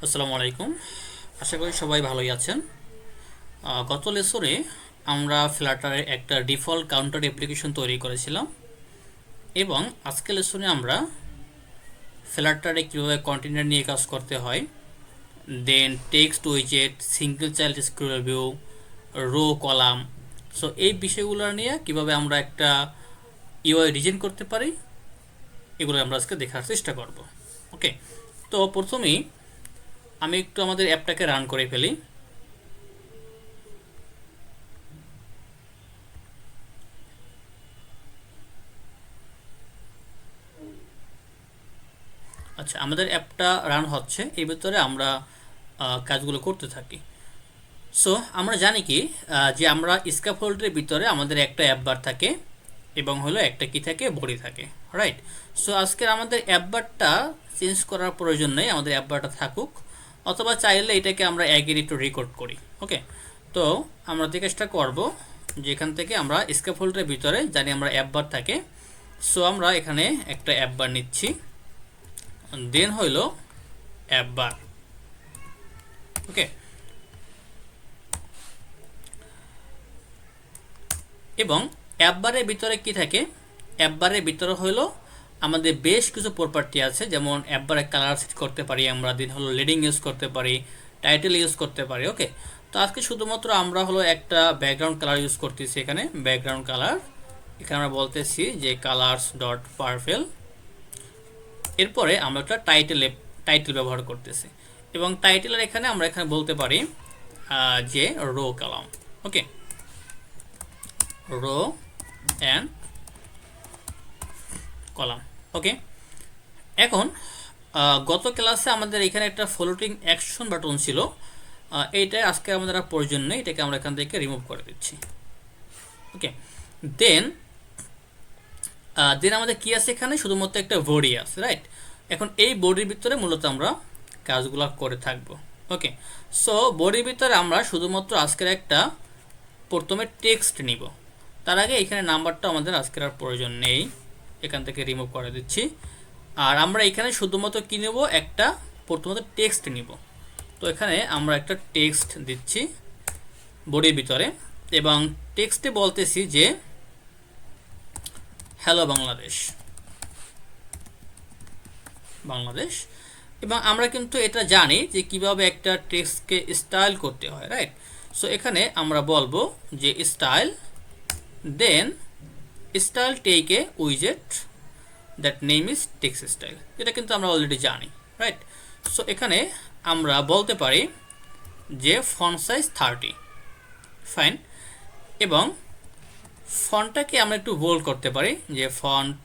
আসসালামু আলাইকুম। আশা করি সবাই ভালোই আছেন। গত লেসনে আমরা ফ্লাটারের একটা ডিফল্ট কাউন্টার অ্যাপ্লিকেশন তৈরি করেছিলাম এবং আজকের লেসনে আমরা ফ্লাটারে কীভাবে কন্টেনার নিয়ে কাজ করতে হয়, দেন টেক্সট উইজেট, single child scroll view, row column, so এই বিষয়গুলো নিয়ে কিভাবে আমরা একটা ইউআই ডিজাইন করতে পারি এগুলো আমরা আজকে দেখার চেষ্টা করব। ওকে, তো প্রথমেই আমি একটু আমাদের অ্যাপটাকে রান করে ফেলি। আচ্ছা, আমাদের অ্যাপটা রান হচ্ছে, এর ভিতরে আমরা কাজগুলো করতে থাকি। সো আমরা জানি কি যে আমরা স্ক্যাফোল্ডের ভিতরে আমাদের একটা অ্যাপ বার থাকে এবং হলো একটা কি থাকে, বডি থাকে, রাইট? সো আজকের আমাদের অ্যাপ বারটা চেঞ্জ করার প্রয়োজন নেই, আমাদের অ্যাপ বারটা থাকুক, অথবা চাইলে এটাকে আমরা একই একটু রেকর্ড করি। ওকে, তো আমরা যে কাজটা করবো, যেখান থেকে আমরা স্ক্যাফোল্ডের ভিতরে জানি আমরা অ্যাপ বার থাকে, সো আমরা এখানে একটা অ্যাপ বার নিচ্ছি, দেন হইল অ্যাপ বার। ওকে, এবং অ্যাপ বারের ভিতরে কি থাকে, অ্যাপ বারের ভিতরে হলো আমাদের বেশ কিছু প্রপার্টি আছে, যেমন অ্যাপ বারে কালার সেট করতে পারি আমরা, দিন হলো লিডিং ইউজ করতে পারি, টাইটেল ইউজ করতে পারি। ওকে, তো আজকে শুধুমাত্র আমরা হলো একটা ব্যাকগ্রাউন্ড কালার ইউজ করতেছি, এখানে ব্যাকগ্রাউন্ড কালার, এখানে আমরা বলতেছি যে কালার্স ডট পারফেল, এরপরে আমরা একটা টাইটেল ব্যবহার করতেছি এবং টাইটেলের এখানে আমরা এখানে বলতে পারি যে row column. Okay, row and column. Okay, এখন গত ক্লাসে আমাদের এখানে একটা ফ্লোটিং অ্যাকশন বাটন ছিল, এইটা আজকে আমাদের আর প্রয়োজন নেই, এটাকে আমরা এখান থেকে রিমুভ করে দিচ্ছি। ওকে, দেন দেন আমাদের কি আছে, এখানে শুধুমাত্র একটা বডি আছে, রাইট? এখন এই বডির ভিতরে মূলত আমরা কাজগুলো করে থাকবো। ওকে, সো বডির ভিতরে আমরা শুধুমাত্র আজকের একটা প্রথমে টেক্সট নিব, তার আগে এখানে নাম্বারটা আমাদের আজকের আর প্রয়োজন নেই, এখান থেকে রিমুভ করে দিচ্ছি। আর আমরা এখানে শুধুমাত্র কি নেব, একটা প্রথমত টেক্সট নিব, তো এখানে আমরা একটা টেক্সট দিচ্ছি বডির ভিতরে এবং টেক্সটে বলতেছি যে হ্যালো বাংলাদেশ, বাংলাদেশ। এবং আমরা কিন্তু এটা জানি যে কিভাবে একটা টেক্সটকে স্টাইল করতে হয়, রাইট? সো এখানে আমরা বলবো যে style, then style take a উইজেট that name is text style, এটা কিন্তু আমরা অলরেডি জানি, রাইট? সো এখানে আমরা বলতে পারি যে ফন্ট সাইজ 30, ফাইন। এবং ফন্টটাকে আমরা একটু বোল্ড করতে পারি, যে ফন্ট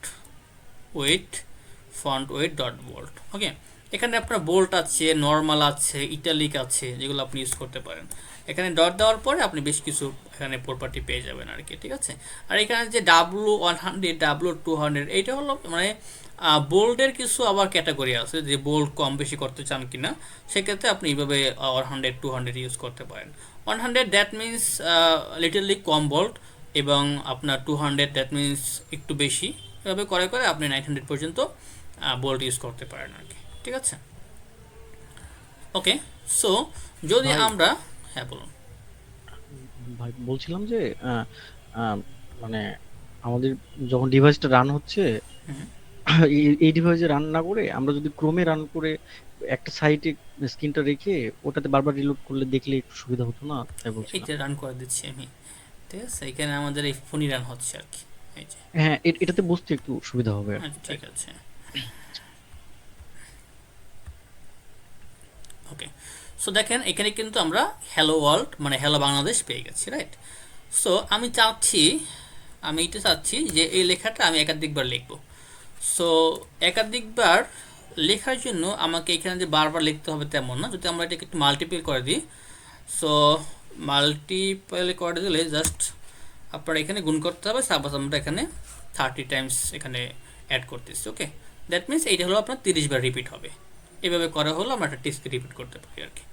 ওয়েট ডট বোল্ড। ওকে, এখানে আপনার বোল্ড আছে, নর্মাল আছে, ইটালিক আছে, যেগুলো আপনি ইউজ করতে পারেন। এখানে ডট দেওয়ার পরে আপনি বেশ কিছু এখানে প্রপার্টি পেয়ে যাবেন আর কি, ঠিক আছে? আর এখানে যে W100, W200, এইটা হলো মানে বোল্ডের কিছু আবার ক্যাটাগরি আছে, যে বোল্ড কম বেশি করতে চান কিনা, সেক্ষেত্রে আপনি এইভাবে 100, 200 ইউজ করতে পারেন। 100 দ্যাট মিনস লিটলি কম বোল্ড, এবং আপনার 200 দ্যাট মিনস একটু বেশি, এভাবে করে করে আপনি 900 পর্যন্ত বোল্ড ইউজ করতে পারেন আর কি, ঠিক আছে? ওকে, সো যদি ভাই আমরা, হ্যাঁ বলুন। ভাই বলছিলাম যে আহ, আহ, মানে আমাদের যখন ডিভাইসটা রান হচ্ছে এই ডিভাইসে রান না করে আমরা যদি ক্রোমে রান করে একটা সাইটে স্ক্রিনটা রেখে ওটাতে বারবার রিলোড করলে দেখলে একটু সুবিধা হতো না, তাই এই বলছিলাম। যে রান করে দিচ্ছি আমি, ঠিক আছে? এখানে আমাদের এই ফোনই রান হচ্ছে আর কি, এই যে। হ্যাঁ, এটাতে বুঝতে একটু সুবিধা হবে আর কি, আচ্ছা, তাই। ঠিক আছে। ওকে, সো দেখেন এখানে কিন্তু আমরা হ্যালো ওয়ার্ল্ড মানে হ্যালো বাংলাদেশ পেয়ে গেছি, রাইট? সো আমি এটা চাচ্ছি যে এই লেখাটা আমি একাধিকবার লিখব। সো একাধিকবার লেখার জন্য আমাকে এখানে যে বারবার লিখতে হবে তেমন না, যদি আমরা এটাকে একটু মাল্টিপল করে দিই, সো মাল্টিপল করে দিলে জাস্ট আপনার এখানে গুণ করতে হবে, সাপোজ আমরা এখানে 30 টাইমস এখানে অ্যাড করতেছি। ওকে, দ্যাট মিনস এইটা হলো আপনার 30 বার রিপিট হবে। এভাবে করা হলো আমরা একটা টেক্সটকে রিপিট করতে পারি আর কি।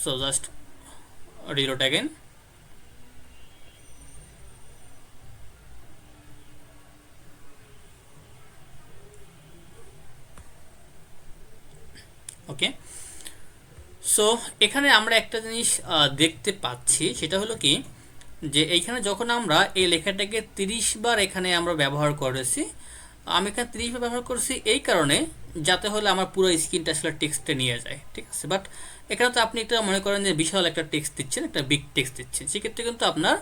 So just reload again. Okay, so এখানে আমরা একটা জিনিস দেখতে পাচ্ছি, সেটা হলো কি, যে এইখানে যখন আমরা এই লেখাটাকে 30 বার এখানে আমরা ব্যবহার করেছি, আমি এখানে 30 বার ব্যবহার করছি এই কারণে যাতে হলে আমার পুরো স্ক্রিনটা আসলে টেক্সটে নিয়ে যায়, ঠিক আছে। বাট এখানে তো আপনি একটা মনে করেন যে বিশাল একটা টেক্সট দিচ্ছেন, একটা বিগ টেক্সট দিচ্ছেন, সেক্ষেত্রে কিন্তু আপনার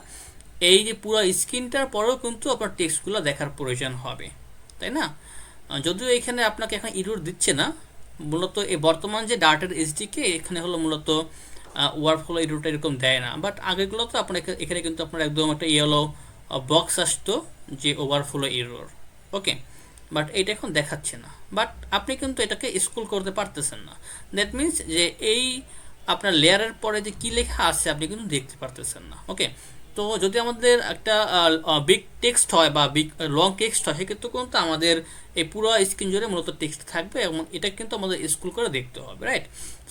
এই যে পুরো স্ক্রিনটার পরেও কিন্তু আপনার টেক্সটগুলো দেখার প্রয়োজন হবে, তাই না? যদিও এখানে আপনাকে এখন ইরর দিচ্ছে না, মূলত এই বর্তমান যে ডার্টের এইচডিকে এখানে হলো মূলত ওয়ার্কফ্লো ইররটা এরকম দেয় না। বাট আগেগুলো তো আপনার এখানে কিন্তু আপনার একদম একটা ইয়েলো বক্স আসতো যে ওভারফ্লো ইরর, ওকে। বাট এটা এখন দেখাচ্ছে না, বাট আপনি কিন্তু এটাকে স্ক্রল করতে পারতেছেন না। দ্যাট মিন্স যে এই আপনার লেয়ারের পরে যে কী লেখা আছে আপনি কিন্তু দেখতে পারতেছেন না, ওকে। তো যদি আমাদের একটা বিগ টেক্সট হয় বা বিগ লং টেক্সট হয়, সেক্ষেত্রে কিন্তু আমাদের এই পুরো স্ক্রিন জুড়ে মূলত টেক্সট থাকবে এবং এটা কিন্তু আমাদের স্ক্রল করে দেখতে হবে, রাইট?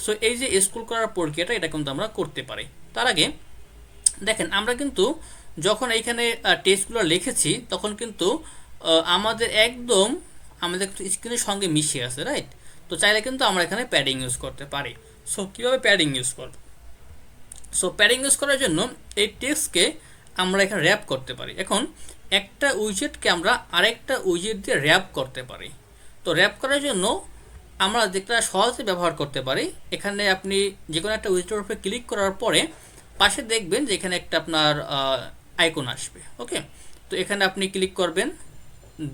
সো এই যে স্ক্রল করার প্রক্রিয়াটা, এটা কিন্তু আমরা করতে পারি। তার আগে দেখেন, আমরা কিন্তু যখন এইখানে টেক্সটগুলো লিখেছি তখন কিন্তু আমাদের একদম আমাদের স্ক্রিনের সঙ্গে মিশে আছে, রাইট? তো চাইলে কিন্তু আমরা এখানে প্যাডিং ইউজ করতে পারি। সো কীভাবে প্যাডিং ইউজ করব? সো প্যাডিং ইউজ করার জন্য এই টেক্সটকে আমরা এখানে র্যাপ করতে পারি। এখন একটা উইজেটকে আমরা আরেকটা উইজেট দিয়ে র্যাপ করতে পারি। তো র্যাপ করার জন্য আমরা যেটা সহজে ব্যবহার করতে পারি, এখানে আপনি যে কোনো একটা উইজেটের উপরে ক্লিক করার পরে পাশে দেখবেন যে এখানে একটা আপনার আইকন আসবে, ওকে। তো এখানে আপনি ক্লিক করবেন,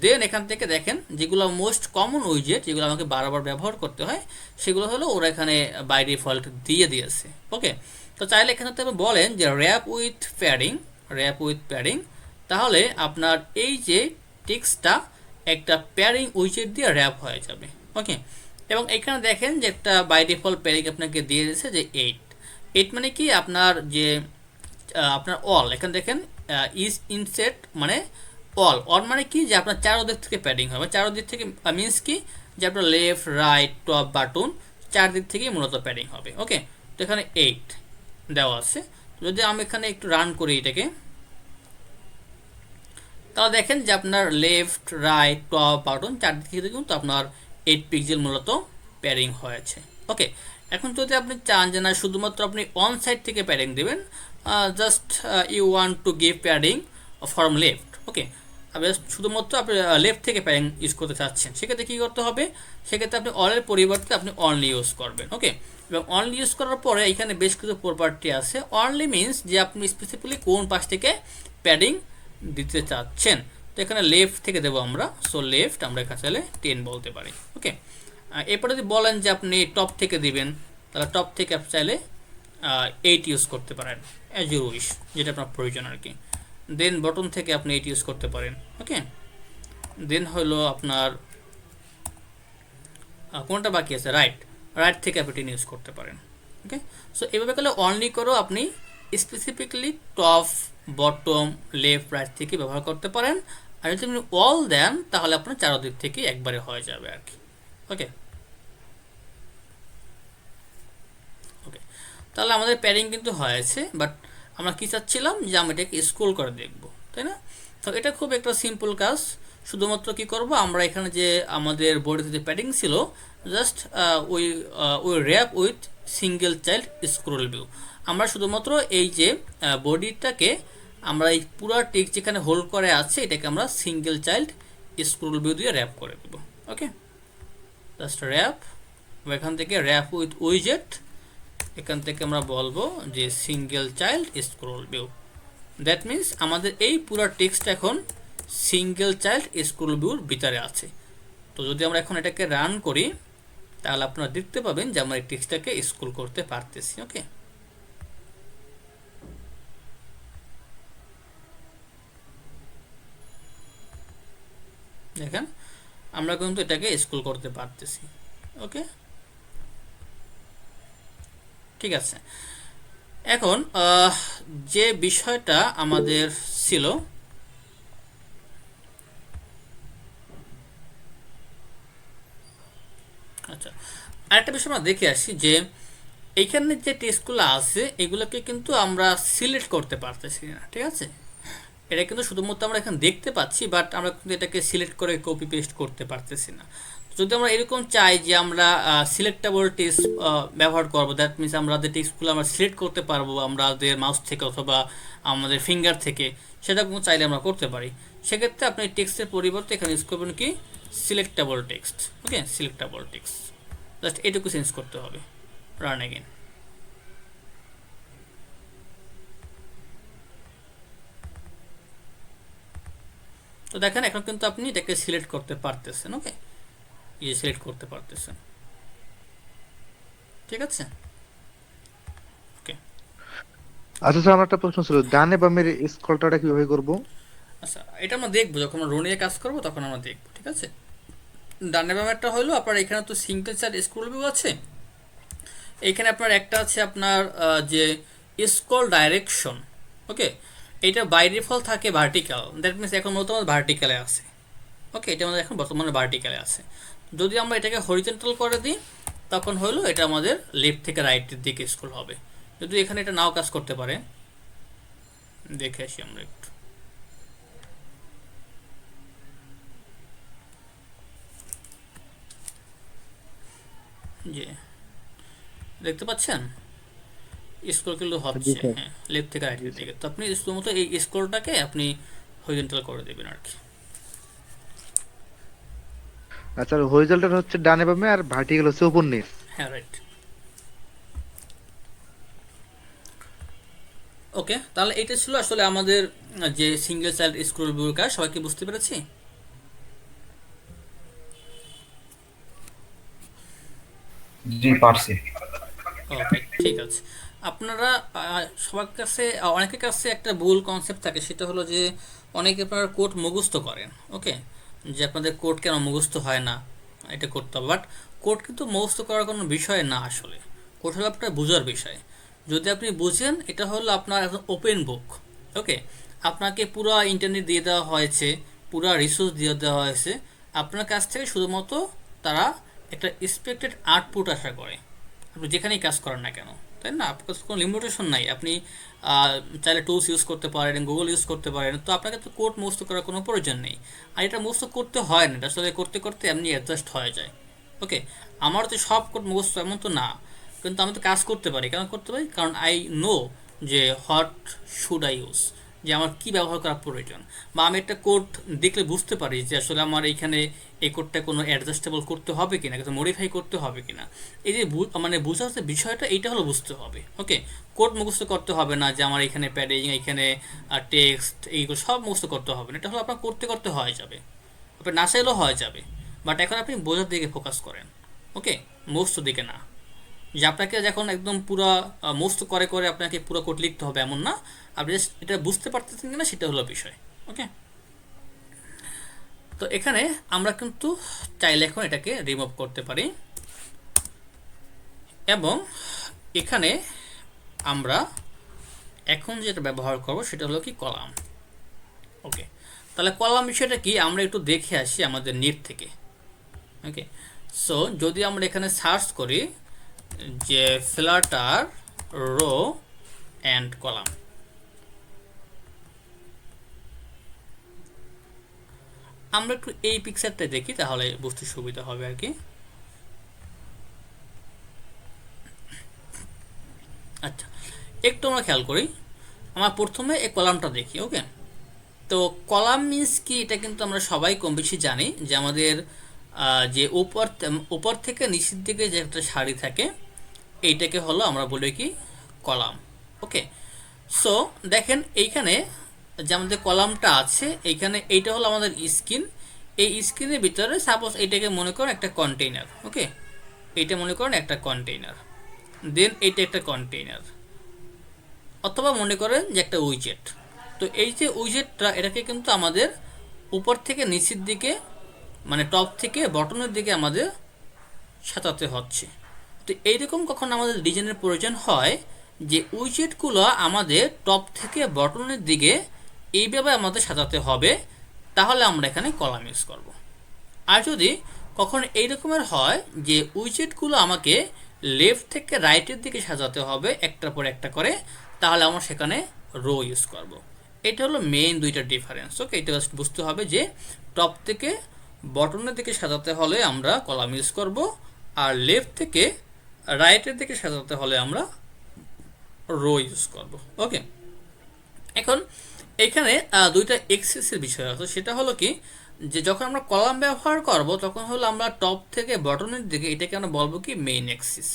দেন এখান থেকে দেখেন যেগুলো মোস্ট কমন উইজেট, যেগুলো আমাকে বারবার ব্যবহার করতে হয়, সেগুলো হলো ওরা এখানে বাই ডিফল্ট দিয়ে দিয়েছে, ওকে। তো চাইলে এখানে আপনি বলেন যে wrap with padding, wrap with padding, তাহলে আপনার এই যে টেক্সটটা একটা প্যাডিং উইজেট দিয়ে র্যাপ হয়ে যাবে, ওকে। এবং এখানে দেখেন যে একটা বাই ডিফল্ট প্যাডিং আপনাকে দিয়ে দিয়েছে যে 8 মানে কি আপনার যে আপনার অল, এখানে দেখেন ইজ ইনসেট মানে অল, অল মানে কি যে আপনার চারোদিক থেকে প্যাডিং হবে। চারোদিক থেকে মিনস কি যে আপনার লেফট রাইট টপ বাটন চারদিক থেকেই মূলত প্যাডিং হবে, ওকে। তো এখানে 8 দেওয়া আছে। যদি আমি এখানে একটু রান করি এটাকে, তাহলে দেখেন যে আপনার লেফট রাইট টপ বাটন চারদিক থেকে কিন্তু আপনার 8 পিক্সেল মূলত প্যাডিং হয়েছে, ওকে। এখন যদি আপনি চান যে না শুধুমাত্র আপনি অন সাইড থেকে প্যাডিং দেবেন, just you want to give padding from left, okay, আপনি শুধুমাত্র আপনি লেফট থেকে প্যাডিং ইউজ করতে চাচ্ছেন, সেক্ষেত্রে কী করতে হবে? সেক্ষেত্রে আপনি অলের পরিবর্তে আপনি অনলি ইউজ করবেন, ওকে। এবং অনলি ইউজ করার পরে এখানে বেশ কিছু প্রপার্টি আছে। অনলি মিনস যে আপনি স্পেসিফিকলি কোন পাশ থেকে প্যাডিং দিতে চাচ্ছেন। তো এখানে লেফট থেকে দেবো আমরা, সো লেফট আমরা এখানে চাইলে 10 বলতে পারি, ওকে। এরপরে যদি বলেন যে আপনি টপ থেকে দিবেন, তাহলে টপ থেকে আপনি চাইলে 8 ইউজ করতে পারেন, অ্যাজ ইউ উইশ, যেটা আপনার প্রয়োজন আর কি। দেন বটন থেকে আপনি 8 ইউজ করতে পারেন, ওকে। দেন হলো আপনার কোনটা বাকি আছে, রাইট, রাইট থেকে আপনি 10 ইউজ করতে পারেন, ওকে। সো এভাবে করলে অনলি করেও আপনি specifically top bottom left right থেকে ব্যবহার করতে পারেন। আর যদি আপনি অল দেন তাহলে আপনার চারদিক থেকে একবারে হয়ে যাবে আর কি, ওকে। ওকে, তাহলে আমাদের প্যাডিং কিন্তু হয়েছে, বাট আমরা কি চাচ্ছিলাম যে আমরা এটাকে স্ক্রল করে দেখব, তাই না? তো এটা খুব একটা সিম্পল কাজ। শুধুমাত্র কি করব, আমরা এখানে যে আমাদের বডিতে যে প্যাডিং ছিল, জাস্ট ওই wrap with single child scroll view, আমরা শুধুমাত্র এই যে বডিটাকে আমরা এই পুরো টেক্সট যেখানে হোল্ড করে আছে এটাকে আমরা সিঙ্গেল চাইল্ড স্ক্রল ভিউ দিয়ে র্যাপ করে দেবো, ওকে। জাস্ট র্যাপ, এখান থেকে র্যাপ উইথ উইজেট, এখান থেকে আমরা বলবো যে single child scroll view. That means আমাদের এই পুরো টেক্সট এখন সিঙ্গেল চাইল্ড স্ক্রল ভিউর ভিতরে আছে। তো যদি আমরা এখন এটাকে রান করি তাহলে আপনারা দেখতে পাবেন যে আমরা এই টেক্সটটাকে স্ক্রল করতে পারতেছি, ওকে। দেখেন আমরা কিন্তু এটাকে স্ক্রল করতে পারতেছি, ওকে, ঠিক আছে। এখন যে বিষয়টা আমাদের ছিল, আচ্ছা আরেকটা বিষয় আমরা দেখে আসি যে এইখানে যে টেক্সটগুলো আছে এগুলোকে কিন্তু আমরা সিলেক্ট করতে পারতেছি না, ঠিক আছে। এটা কিন্তু শুধুমাত্র আমরা এখানে দেখতে পাচ্ছি, বাট আমরা কিন্তু এটাকে সিলেক্ট করে কপি পেস্ট করতে পারতেছি না। তো যদি আমরা এরকম চাই যে আমরা সিলেক্টেবল টেক্সট ব্যবহার করব, দ্যাট মিনস আমরা যে টেক্সটগুলো আমরা সিলেক্ট করতে পারবো আমাদের মাউস থেকে অথবা আমাদের ফিঙ্গার থেকে, সেটা কোনো চাইলে আমরা করতে পারি। সেক্ষেত্রে আপনি টেক্সটের পরিবর্তে এখানে ইউজ করবেন কি সিলেক্টেবল টেক্সট। ওকে, সিলেক্টেবল টেক্সট, জাস্ট এটুকু চেঞ্জ করতে হবে। Run again. তো দেখেন এখন কিন্তু আপনি এটাকে সিলেক্ট করতে পারতেছেন। ওকে, এই সিলেক্ট করতে পারতেছেন, ঠিক আছে। ওকে, আচ্ছা স্যার, আমার একটা প্রশ্ন ছিল, ডানে বামের স্ক্রলটা কিভাবে করব? আচ্ছা এটা আমরা দেখবো যখন আমরা রো নিয়ে কাজ করবো, তখন আমরা দেখবো, ঠিক আছে। ডানে বামেরটা হলো আপনার এখানে তো সিঙ্গেল চার স্ক্রল ভিউ আছে, এখানে আপনার একটা আছে আপনার যে স্ক্রল ডাইরেকশন। ওকে, এটা বাই ডিফল্ট থাকে ভার্টিক্যাল, দ্যাট মিনস এখন মতো ভার্টিক্যালে আছে। ওকে, এটা আমাদের এখন বর্তমানে ভার্টিক্যালে আছে। যদি আমরা এটাকে হরিজন্টাল করে দিই তখন হলো এটা আমাদের লেফট থেকে রাইটের দিকে স্ক্রল হবে। যদি এখানে এটা নাও কাজ করতে পারে, দেখে আসি আমরা একটু। যে দেখতে পাচ্ছেন স্ক্রল কিন্তু জি হচ্ছে, স্যার। হ্যাঁ, লেফট থেকে জি রাইটের স্যার। দিকে। তো আপনি শুধুমাত্র এই স্ক্রলটাকে আপনি হরিজন্টাল করে দেবেন আর কি। আচ্ছা, হরিজন্টাল হচ্ছে ডানে বামে আর ভার্টিক্যাল হচ্ছে উপর নিচ। হ্যাঁ, রাইট। ওকে, তাহলে এটা ছিল আসলে আমাদের যে সিঙ্গেল চাইল্ড স্ক্রল ভিউর কাজ। সবাইকে বুঝতে পেরেছি? জি পারছি। ওকে, ঠিক আছে। আপনারা সবার কাছে অনেকের কাছে একটা ভুল কনসেপ্ট থাকে, সেটা হলো যে অনেকে আপনারা কোড মুখস্থ করেন। ওকে, যে আপনাদের কোড কেন মুখস্থ হয় না, এটা করতে হবে। বাট কোড কিন্তু মুখস্থ করার কোনো বিষয় না আসলে, কোড হলো আপনার বোঝার বিষয়। যদি আপনি বুঝেন, এটা হলো আপনার একদম ওপেন বুক। ওকে, আপনাকে পুরো ইন্টারনেট দিয়ে দেওয়া হয়েছে, পুরো রিসোর্স দিয়ে দেওয়া হয়েছে, আপনার কাছ থেকে শুধুমাত্র তারা একটা এক্সপেক্টেড আউটপুট আশা করে, আপনি যেখানেই কাজ করেন না কেন, তাই না? আপনার কাছে কোনো লিমিটেশন নাই। আপনি চাইলে টুলস ইউজ করতে পারেন, গুগল ইউজ করতে পারেন, তো আপনাকে তো কোড মুখস্থ করার কোনো প্রয়োজন নেই। আর এটা মুখস্থ করতে হয় না, এটা আসলে করতে করতে এমনি অ্যাডজাস্ট হয়ে যায়। ওকে, আমার তো সব কোড মুখস্থ এমন তো না, কিন্তু আমি তো কাজ করতে পারি। কেন করতে পারি? কারণ আই নো যে হোয়াট শুড আই ইউজ, যে আমার কি ব্যবহার করা প্রয়োজন। বা আমি একটা কোড দেখলে বুঝতে পারি যে আসলে আমার এইখানে এই কোডটা কোনো অ্যাডজাস্টেবল করতে হবে কিনা, কিন্তু মডিফাই করতে হবে কিনা। এই যে মানে বোঝার যে বিষয়টা, এইটা হলো বুঝতে হবে। ওকে, কোড মুখস্থ করতে হবে না যে আমার এখানে প্যাডিং, এখানে টেক্সট, এইগুলো সব মুখস্থ করতে হবে না। এটা হলো আপনার করতে করতে হয়ে যাবে, আপনার না চাইলেও হয়ে যাবে। বাট এখন আপনি বোঝার দিকে ফোকাস করেন। ওকে, মুখস্থ দিকে না, যে আপনাকে যখন একদম পুরো মুখস্থ করে করে আপনাকে পুরো কোড লিখতে হবে এমন না, আপনি জাস্ট এটা বুঝতে পারতেছেন কিনা সেটা হলো বিষয়। ওকে, তো এখানে আমরা কিন্তু চাইলে এখন এটাকে রিমুভ করতে পারি, এবং এখানে আমরা এখন যেটা ব্যবহার করব সেটা হলো কি কলাম। ওকে, তাহলে কলাম বিষয়টা কি আমরা একটু দেখে আসি আমাদের নেট থেকে। ওকে, সো যদি আমরা এখানে সার্চ করি যে ফ্লাটার রো অ্যান্ড কলাম, আমরা একটু এই পিকচারটা দেখি তাহলে বুঝতে সুবিধা হবে আর কি। আচ্ছা, একটু আমরা খেয়াল করি, আমরা প্রথমে এই কলামটা দেখি। ওকে, তো কলাম মিন্স কি এটা কিন্তু আমরা সবাই কম বেশি জানি, যে আমাদের যে উপর থেকে নিচের দিকে যে একটা সারি থাকে, এইটাকে হলো আমরা বলি কি কলাম। ওকে, সো দেখেন এইখানে যে আমাদের কলামটা আছে, এইখানে এইটা হলো আমাদের স্ক্রিন। এই স্ক্রিনের ভিতরে সাপোজ এইটাকে মনে করেন একটা কন্টেইনার। ওকে, এইটা মনে করেন একটা কন্টেইনার, দেন এইটা একটা কন্টেইনার, অথবা মনে করেন যে একটা উইজেট। তো এই যে উইজেটটা, এটাকে কিন্তু আমাদের উপর থেকে নিচের দিকে, মানে টপ থেকে বটনের দিকে আমাদের সাজাতে হচ্ছে। তো এইরকম কখন আমাদের ডিজাইনের প্রয়োজন হয় যে উইজেটগুলো আমাদের টপ থেকে বটনের দিকে এইভাবে আমাদের সাজাতে হবে, তাহলে আমরা এখানে কলাম ইউজ করব। আর যদি কখন এই রকমের হয় যে উইজেটগুলো আমাকে লেফট থেকে রাইটের দিকে সাজাতে হবে একটার পর একটা করে, তাহলে আমরা সেখানে রো ইউজ করব। এটা হলো মেইন দুইটা ডিফারেন্স। ওকে, এটা জাস্ট বুঝতে হবে যে টপ থেকে বটনের দিকে সাজাতে হলে আমরা কলাম ইউজ করব, আর লেফট থেকে রাইটের দিকে সাজাতে হলে আমরা রো ইউজ করব। ওকে, এখন এখানে দুইটা এক্সেসের বিষয় আছে, সেটা হলো কি যে যখন আমরা কলাম ব্যবহার করব তখন হলো আমরা টপ থেকে বটনের দিকে এটাকে আমরা বলবো কি মেইন এক্সিস,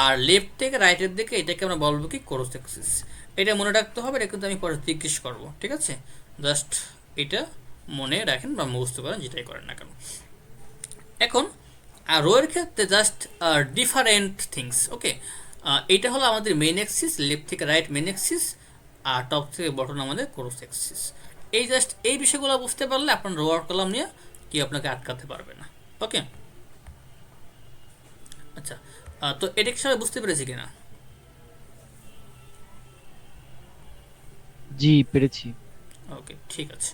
আর লেফট থেকে রাইটের দিকে এটাকে আমরা বলবো কি ক্রস এক্সিস। এটা মনে রাখতে হবে, এটা কিন্তু আমি পরে জিজ্ঞেস করবো, ঠিক আছে? জাস্ট এটা মনে রাখেন বা মুখস্থ করেন, যেটাই করেন না কেন। এখন রো এর ক্ষেত্রে জাস্ট ডিফারেন্ট থিংস। ওকে, এইটা হলো আমাদের মেইন এক্সিস, লেফট থেকে রাইট মেইন এক্সিস, আর টপ থেকে বটন আমাদের ক্রস এক্সিস। এই জাস্ট এই বিষয়গুলো বুঝতে পারলে আপনার রো আর কলাম নিয়ে কি আপনাকে আটকাতে পারবে না। ওকে, আচ্ছা, তো এটা কি সবাই বুঝতে পেরেছি কিনা? জি, পেরেছি। ওকে, ঠিক আছে।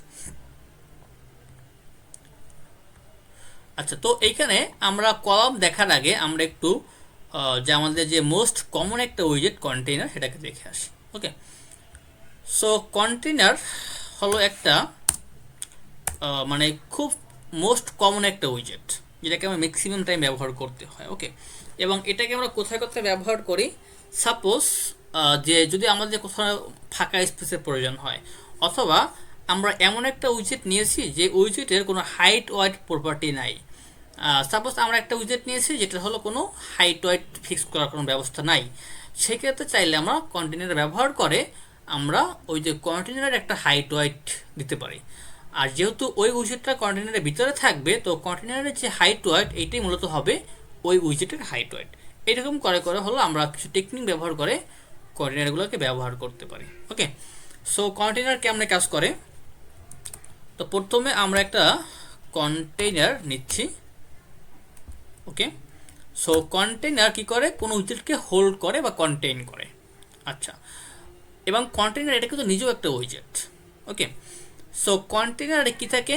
আচ্ছা, তো এইখানে আমরা কলাম দেখার আগে আমরা একটু যে আমাদের যে মোস্ট কমন একটা উইজেট কন্টেইনার সেটাকে দেখে আসি। ওকে, সো কন্টেইনার হলো একটা মানে খুব মোস্ট কমন একটা উইজেট, যেটাকে আমরা ম্যাক্সিমাম টাইম ব্যবহার করতে হয়। ওকে, এবং এটাকে আমরা কোথায় কোথায় ব্যবহার করি? সাপোজ যে যদি আমাদের কোথাও ফাঁকা স্পেসের প্রয়োজন হয়, অথবা আমরা এমন একটা উইজেট নিয়েছি যে উইজেটের কোনো হাইট ওয়াইড প্রপার্টি নাই। সাপোজ আমরা একটা উইজেট নিয়েছি যেটা হলো কোনো হাইট ওয়াইড ফিক্স করার কোনো ব্যবস্থা নাই, সেক্ষেত্রে চাইলে আমরা কন্টেনার ব্যবহার করে আমরা ওই যে কন্টেনারের একটা হাইট ওয়াইট দিতে পারি। আর যেহেতু ওই উইজেটটা কন্টেনারের ভিতরে থাকবে, তো কন্টেনারের যে হাইট ওয়াইট এইটাই মূলত হবে ওই উইজেটের হাইট ওয়াইট। এরকম করে করে হলো আমরা কিছু টেকনিক ব্যবহার করে কন্টেনারগুলোকে ব্যবহার করতে পারি। ওকে, সো কন্টেনার কেমনে কাজ করে? তো প্রথমে আমরা একটা কন্টেইনার নিচ্ছি। ওকে, সো কন্টেইনার কি করে? কোনো উইজেটকে হোল্ড করে বা কন্টেইন করে। আচ্ছা, এবং কন্টেইনার এটা কিন্তু নিজেও একটা উইজেট। ওকে, সো কন্টেইনারে কি থাকে?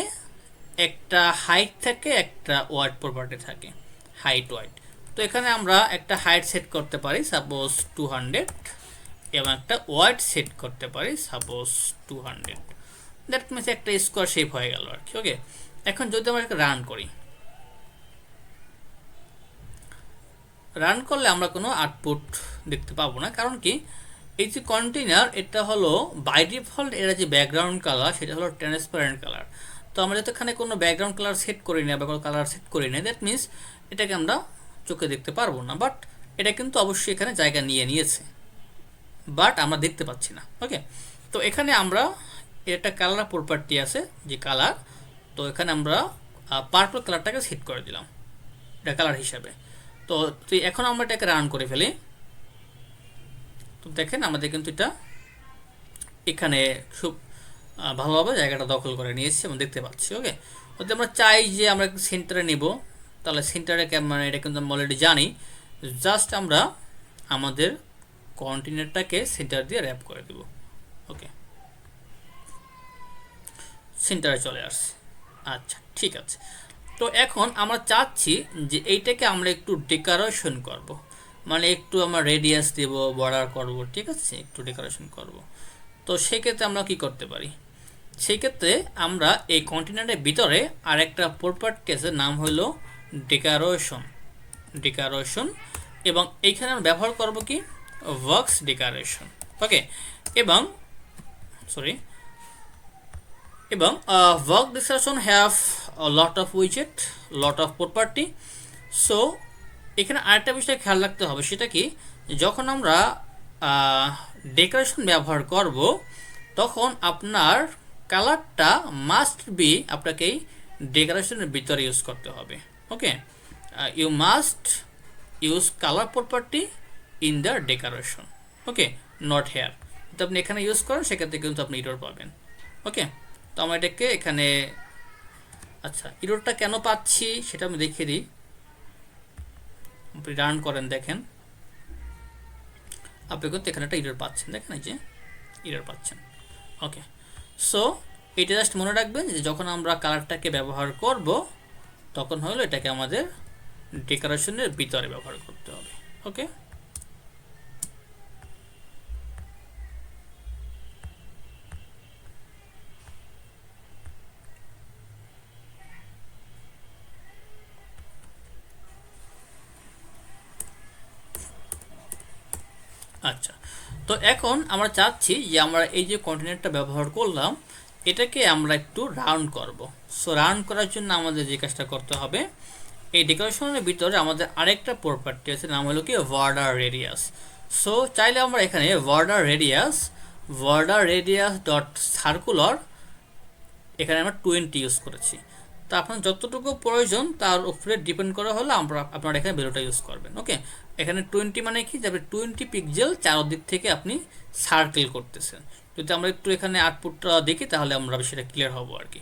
একটা হাইট থাকে, একটা ওয়াইড প্রপার্টি থাকে, হাইট ওয়াইড। তো এখানে আমরা একটা হাইট সেট করতে পারি সাপোজ 200, এবং একটা ওয়াইড সেট করতে পারি সাপোজ 200। দ্যাট মিনস একটা স্কোয়ার শেপ হয়ে গেল আর কি। ওকে, এখন যদি আমরা একটা রান করি, রান করলে আমরা কোনো আউটপুট দেখতে পাবো না। কারণ কি, এই যে কন্টেইনার এটা হলো বাই ডিফল্ট এরা যে ব্যাকগ্রাউন্ড কালার সেটা হলো ট্রান্সপারেন্ট কালার। তো আমরা যাতে এখানে কোনো ব্যাকগ্রাউন্ড কালার সেট করি না বা কোনো কালার সেট করি না, দ্যাট মিনস এটাকে আমরা চোখে দেখতে পারবো না। বাট এটা কিন্তু অবশ্যই এখানে জায়গা নিয়ে নিয়েছে, বাট আমরা দেখতে পাচ্ছি না। ওকে, তো এখানে আমরা একটা কালার প্রপার্টি আছে যে কালার, তো এখানে আমরা পার্পল কালারটাকে সেট করে দিলাম এটা কালার হিসাবে। তো এখন আমরা এটাকে রান করে ফেলি। তো দেখেন আমাদের কিন্তু এটা এখানে খুব ভালোভাবে জায়গাটা দখল করে নিয়েছি এবং দেখতে পাচ্ছি। ওকে, যদি আমরা চাই যে আমরা সেন্টারে নেব, তাহলে সেন্টারে মানে এটা কিন্তু আমরা অলরেডি জানি। জাস্ট আমরা আমাদের কন্টেইনারটাকে সেন্টার দিয়ে র্যাপ করে দেব। ওকে, সেন্টারে চলে আসছে। আচ্ছা, ঠিক আছে। তো এখন আমরা চাচ্ছি যে এইটাকে আমরা একটু ডেকোরেশন করব, মানে একটু আমরা রেডিয়াস দেব, বর্ডার করব, ঠিক আছে, একটু ডেকোরেশন করব। তো সেক্ষেত্রে আমরা কি করতে পারি? সেই ক্ষেত্রে আমরা এই কন্টেইনারের ভিতরে আরেকটা প্রপার্টি আছে, নাম হলো ডেকোরেশন। ডেকোরেশন, এবং এইখানে আমরা ব্যবহার করব কি ওয়ার্কস ডেকোরেশন। ওকে, এবং সরি এবং work description have a lot of widget, lot of property. So এখানে আরেকটা বিষয় খেয়াল রাখতে হবে, সেটা কি যখন আমরা ডেকোরেশন ব্যবহার করব তখন আপনার কালারটা মাস্ট বি আপনাকে এই ডেকোরেশনের ভিতরে ইউজ করতে হবে। Okay, you must use colour property in the decoration. Okay, not here. তো আপনি এখানে ইউজ করেন সেক্ষেত্রে কিন্তু আপনি এরর পাবেন। ওকে, তো আমরা এটাকে এখানে, আচ্ছা এররটা কেন পাচ্ছি সেটা আমি দেখিয়ে দিই। আপনি রান করেন, দেখেন আপনি কিন্তু এখানে একটা এরর পাচ্ছেন, দেখেন এই যে এরর পাচ্ছেন। ওকে, সো এটা জাস্ট মনে রাখবেন যে যখন আমরা কালারটাকে ব্যবহার করব তখন হলো এটাকে আমাদের ডেকোরেশনের ভিতরে ব্যবহার করতে হবে। ওকে, আচ্ছা, তো এখন আমরা চাচ্ছি যে আমরা এই যে কন্টেনারটা ব্যবহার করলাম এটাকে আমরা একটু রাউন্ড করব। সো রাউন্ড করার জন্য আমাদের যে কাজটা করতে হবে, এই ডেকোরেশনের ভিতরে আমাদের আরেকটা প্রপার্টি আছে, নাম হলো কি বর্ডার রেডিয়াস। সো চাইলে আমরা এখানে বর্ডার রেডিয়াস ডট সার্কুলার, এখানে আমরা 20 ইউজ করেছি। তো আপনার যতটুকু প্রয়োজন তার উপরে ডিপেন্ড করা হলে আপনারা এখানে ভ্যালুটা ইউজ করবেন। ওকে, এখানে 20 মানে কি, যাবে 20 পিক্সেল চারদিক থেকে আপনি সার্কেল করতেছেন। যদি আমরা একটু এখানে আউটপুটটা দেখি তাহলে আমরা সেটা ক্লিয়ার হব আর কি।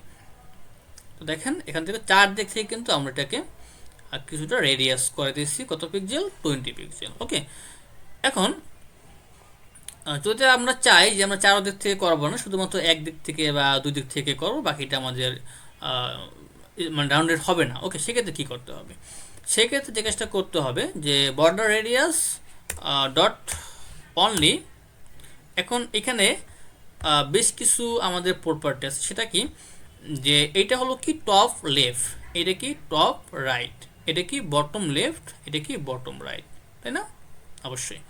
তো দেখেন এখান থেকে চারদিক থেকে কিন্তু আমরা এটাকে কিছুটা রেডিয়াস করে দিচ্ছি, কত পিক্সেল, 20 পিক্সেল। ওকে, এখন যদি আমরা চাই যে আমরা চারদিক থেকে করবো না, শুধুমাত্র একদিক থেকে বা দুই দিক থেকে করবো, বাকিটা আমাদের মানে রাউন্ডেড হবে না। ওকে, সেক্ষেত্রে কী করতে হবে, সেক্ষেত্রে যে কাজটা করতে হবে যে বর্ডার রেডিয়াস ডট অনলি, এখন এখানে বেশ কিছু আমাদের প্রপার্টি আছে, সেটা কি, যে এইটা হলো কি টপ লেফট, এটা কি টপ রাইট, এটা কি বটম লেফট, এটা কি বটম রাইট, তাই না? অবশ্যই।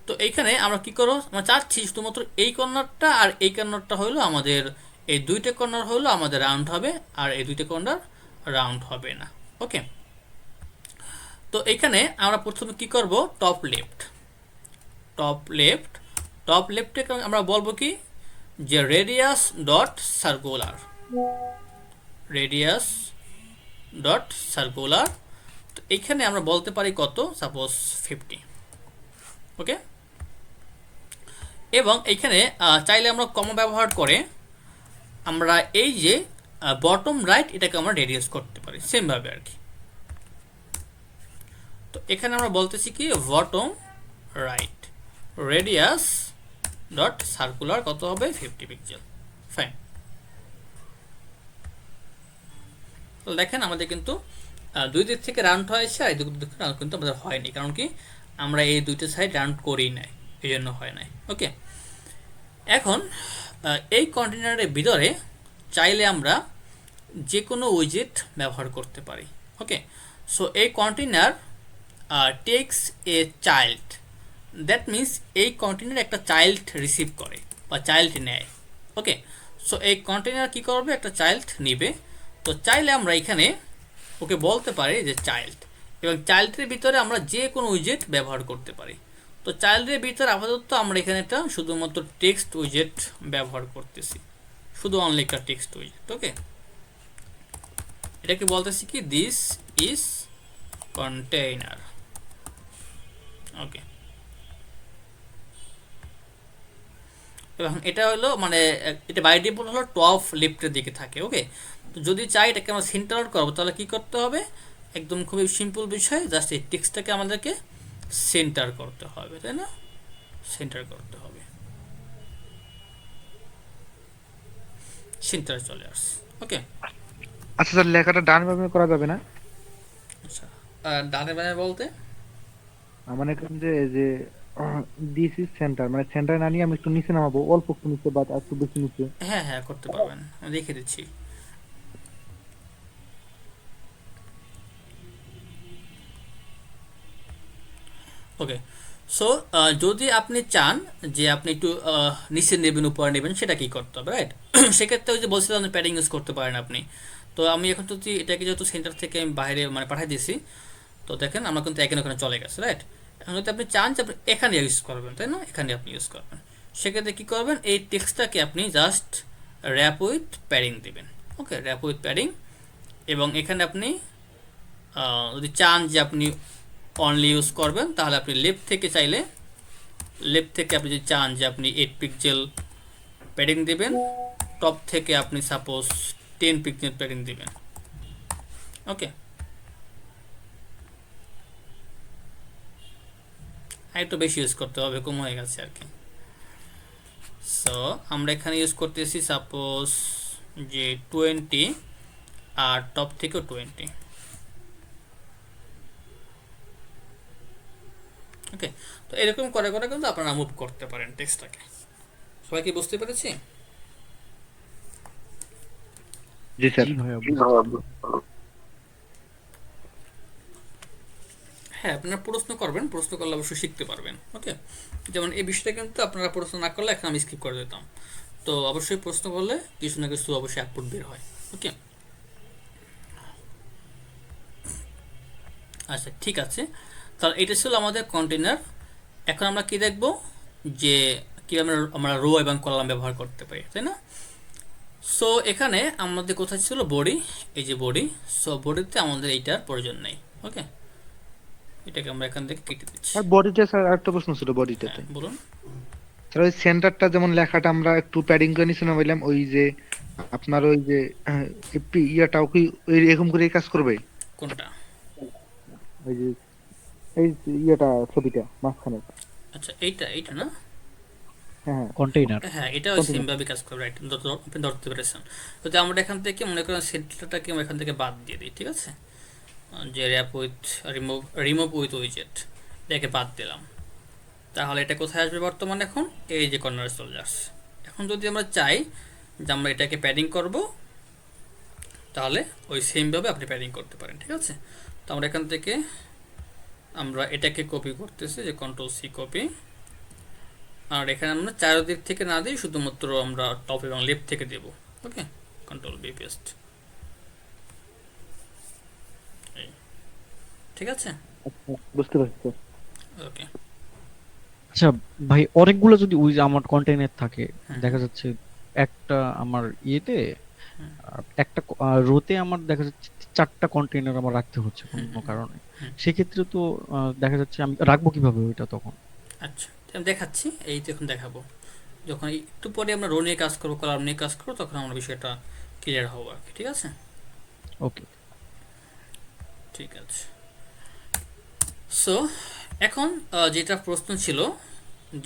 তো এইখানে আমরা কি করব, আমরা চাচ্ছি শুধুমাত্র এই কর্নারটা আর এই কর্নারটা হলো আমাদের, এই দুইটা কর্নার হলো আমাদের রাউন্ড হবে, আর এই দুইটা কর্নার রাউন্ড হবে না। ওকে, তো এখানে আমরা প্রথমে কি করব, টপ লেফটে আমরা বলবো কি যে রেডিয়াস ডট সার্কুলার, তো এখানে আমরা বলতে পারি কত, সাপোজ 50। ওকে, এবং এইখানে চাইলে আমরা কমা ব্যবহার করে আমরা এই যে বটম রাইট এটাকে আমরা রেডিয়াস করতে পারি সেমভাবে আর কি। তো এখানে আমরা বলতেছি কি bottom right radius dot circular কত হবে, 50 পিক্সেল। ফাইন। তো দেখেন আমাদের কিন্তু দুই দিক থেকে রাউন্ড হয়েছে, আর এই দুই দিক থেকে রাউন্ড কিন্তু আমাদের হয়নি, কারণ কি আমরা এই দুইটা সাইড রাউন্ড করেই নাই, এই জন্য হয় নাই। ওকে, এখন এই কন্টেনারের ভিতরে চাইলে আমরা যে কোনো উইজেট ব্যবহার করতে পারি। ওকে, সো এই container takes a child, that means এই কন্টেনার একটা চাইল্ড রিসিভ করে বা চাইল্ড নেয়। ওকে, সো এই কন্টেনার কি করবে, একটা চাইল্ড নিবে। তো চাইলে আমরা এখানে ওকে বলতে পারি যে চাইল্ড, এবং চাইল্ডের ভিতরে আমরা যে কোনো উইজেট ব্যবহার করতে পারি। তো চাইল্ডের ভিতরে আপাতত আমরা এখানে একটা শুধুমাত্র টেক্সট উইজেট ব্যবহার করতেছি, শুধু অনলি একটা টেক্সট উইজেট। ওকে, এটাকে বলতেছি কি দিস ইজ কন্টেইনার। ওকে, এবং এটা হলো মানে এটা বাই ডিফল্ট হলো টপ লেফটের দিকে থাকে। ওকে, তো যদি চাই এটাকে আমরা সেন্টার করবো তাহলে কি করতে হবে, একদম খুবই সিম্পল বিষয়, জাস্ট এই টেক্সটটাকে আমাদেরকে সেন্টার করতে হবে, তাই না? সেন্টার করতে হবে, সেন্টার চলে আসছে। ওকে, আচ্ছা স্যার, লেখাটা ডান বামে করা যাবে না? আচ্ছা, আর ডানে বামে বলতে মানে করেন যে যে দিস ইজ সেন্টার, মানে সেন্টার না নিয়ে আমি একটু নিচে নামাবো, অল্প একটু নিচে বা একটু বেশি নিচে। হ্যাঁ হ্যাঁ করতে পারবেন, আমি দেখে দিচ্ছি। ওকে, সো যদি আপনি চান যে আপনি একটু নিচে নেবেন উপরে নেবেন, সেটা কি করতে হবে, রাইট? সেক্ষেত্রে ওই যে বলছিলাম প্যাডিং ইউজ করতে পারেন আপনি। তো আমি এখন যদি এটাকে যেহেতু সেন্টার থেকে আমি বাইরে মানে পাঠিয়ে দিয়েছি, তো দেখেন আমরা কিন্তু এখানে ওখানে চলে গেছে, রাইট? এখন যদি আপনি চান যে আপনি এখানে ইউজ করবেন, তাই না, এখানে আপনি ইউজ করবেন, সেক্ষেত্রে কী করবেন, এই টেক্সটটাকে আপনি জাস্ট র্যাপ উইথ প্যাডিং দেবেন। ওকে, র্যাপ উইথ প্যাডিং, এবং এখানে আপনি যদি চান যে আপনি অনলি ইউজ করবেন তাহলে আপনি লেফট থেকে চাইলে লেফট থেকে আপনি যদি চান যে আপনি 8 পিক্সেল প্যাডিং দেবেন, টপ থেকে আপনি সাপোজ 10 পিক্সেল প্যাডিং দিবেন। ওকে, একটু বেশি ইউজ করতে হবে, কম হয়ে গেছে আর কি। সো আমরা এখানে ইউজ করতেছি সাপোজ যে 20, আর টপ থেকেও 20। ওকে, তো এরকম করে করে কিন্তু আপনারা মুভ করতে পারেন টেক্সটটাকে। সবাই কি বুঝতে পেরেছি? জি স্যার। জি ভাইয়া। হ্যাঁ, আপনারা প্রশ্ন করবেন, প্রশ্ন করলে অবশ্যই শিখতে পারবেন। ওকে, যেমন এই বিষয়টা কিন্তু আপনারা প্রশ্ন না করলে এখন আমি স্কিপ করে দিতাম। তো অবশ্যই প্রশ্ন করলে কিছু না কিছু অবশ্যই আউটপুট বের হয়। ওকে, আচ্ছা ঠিক আছে। তাহলে এটা ছিল আমাদের কন্টেনার। এখন আমরা কি দেখব যে কীভাবে আমরা রো এবং কলাম ব্যবহার করতে পারি, তাই না? সো এখানে আমাদের কোথায় ছিল বডি, এই যে বডি। সো বডিতে আমাদের এইটার প্রয়োজন নেই। ওকে, এটাকে আমরা এখান থেকে কেটে দিচ্ছি। আর বডিতে স্যার আরেকটা প্রশ্ন ছিল হ্যাঁ বডিটাতে বলুন। স্যার, ওই সেন্টারটা যেমন লেখাটা আমরা একটু প্যাডিং করে নিছি না বললাম, ওই যে আপনার ওই যে ইয়াটাও কি এরকম করে কাজ করবে? কোনটা? ওই যে এই যে ইয়েটা ছবিটা মাঝখানে। আচ্ছা এইটা, এইটা না? হ্যাঁ হ্যাঁ, কন্টেইনার। হ্যাঁ এটা ওই continue। সেমভাবে কাজ করবে, রাইট? আপনি ধরতে পেরেছেন। যদি আমরা এখান থেকে মনে করেন সেন্টারটাকে আমরা এখান থেকে বাদ দিয়ে দিই, ঠিক আছে? যে র্যাপ উইথ রিমুভ উইথ উইজেট, এটাকে বাদ দিলাম। তাহলে এটা কোথায় আসবে বর্তমানে? এখন এই যে কর্নারে চলে আসছে। এখন যদি আমরা চাই যে আমরা এটাকে প্যাডিং করব, তাহলে ওই সেমভাবে আপনি প্যাডিং করতে পারেন, ঠিক আছে? তো আমরা এখান থেকে আমরা এটাকে কপি করতেছি, যে কন্ট্রোল সি কপি। আর এখানে আমরা চারদিক থেকে না দিই, শুধুমাত্র আমরা টপ এবং লেফট থেকে দেব। ওকে, কন্ট্রোল বি পেস্ট। ঠিক আছে, আচ্ছা বুঝতে পারছি স্যার। ওকে। আচ্ছা ভাই, অনেকগুলো যদি ওই যে আমার কন্টেইনার থাকে, হুম দেখা যাচ্ছে একটা আমার ইয়েতে হুম একটা রোতে আমার দেখা যাচ্ছে 4টা কন্টেইনার আমার রাখতে হচ্ছে হুম কোনো হুম কারণে। হুম। সেক্ষেত্রে তো দেখা যাচ্ছে আমি রাখবো কিভাবে ওইটা তখন? আচ্ছা, আমি দেখাচ্ছি, এই দেখুন দেখাবো। যখন একটু পরে আমরা রো নিয়ে কাজ করবো, কলাম নিয়ে কাজ করবো, তখন আমরা বিষয়টা ক্লিয়ার হবো আর কি, ঠিক আছে? ওকে। ঠিক আছে। সো এখন যেটা প্রশ্ন ছিল,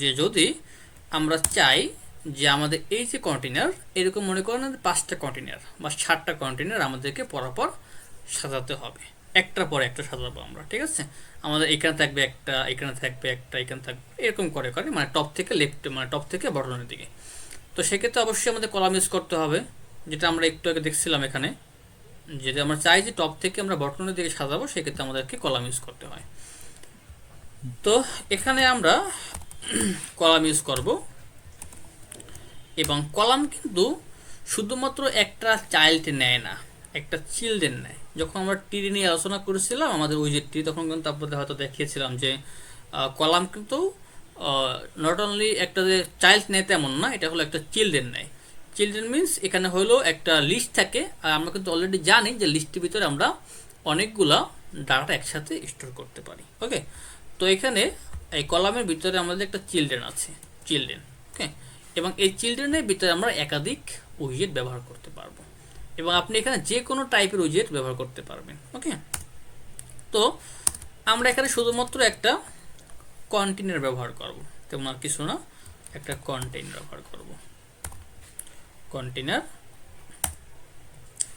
যে যদি আমরা চাই যে আমাদের এই যে কন্টেনার, এরকম মনে করেন 5টা কন্টেনার বা 7টা কন্টেনার আমাদেরকে পরপর সাজাতে হবে, একটার পর একটা সাজাবো আমরা, ঠিক আছে? আমাদের এখানে থাকবে একটা, এখানে থাকবে একটা, এখানে থাকবে, এরকম করে করে মানে টপ থেকে লেফট, মানে টপ থেকে বটনের দিকে। তো সেক্ষেত্রে অবশ্যই আমাদের কলাম ইউজ করতে হবে, যেটা আমরা একটু আগে দেখছিলাম এখানে। যদি আমরা চাই যে টপ থেকে আমরা বটনের দিকে সাজাবো, সেক্ষেত্রে আমাদেরকে কলাম ইউজ করতে হয়। তো এখানে আমরা কলাম ইউজ করব, এবং কলাম কিন্তু শুধুমাত্র একটা চাইল্ড নেয় না, একটা চিলড্রেন নেয়। যখন আমরা টি নিয়ে আলোচনা করেছিলাম আমাদের ওই যে টি, তখন কিন্তু আপনাদের হয়তো দেখিয়েছিলাম যে কলাম কিন্তু নট অনলি একটা যে চাইল্ড নেয় তেমন না, এটা হলো একটা চিলড্রেন নেয়। চিলড্রেন মিনস এখানে হলো একটা লিস্ট থাকে, আর আমরা কিন্তু অলরেডি জানি যে লিস্টের ভিতরে আমরা অনেকগুলা ডাটা একসাথে স্টোর করতে পারি। ওকে, তো এখানে এই কলামের ভিতরে আমাদের একটা চিলড্রেন আছে, চিলড্রেন। ওকে, এবং এই চিলড্রেনের ভিতরে আমরা একাধিক উইজেট ব্যবহার করতে পারবো, এবং আপনি এখানে যে কোনো টাইপের উইজেট ব্যবহার করতে পারবেন। ওকে, তো আমরা এখানে শুধুমাত্র একটা কন্টেইনার ব্যবহার করব, তেমন আর কিছু না, একটা কন্টেইনার ব্যবহার করব, কন্টেইনার।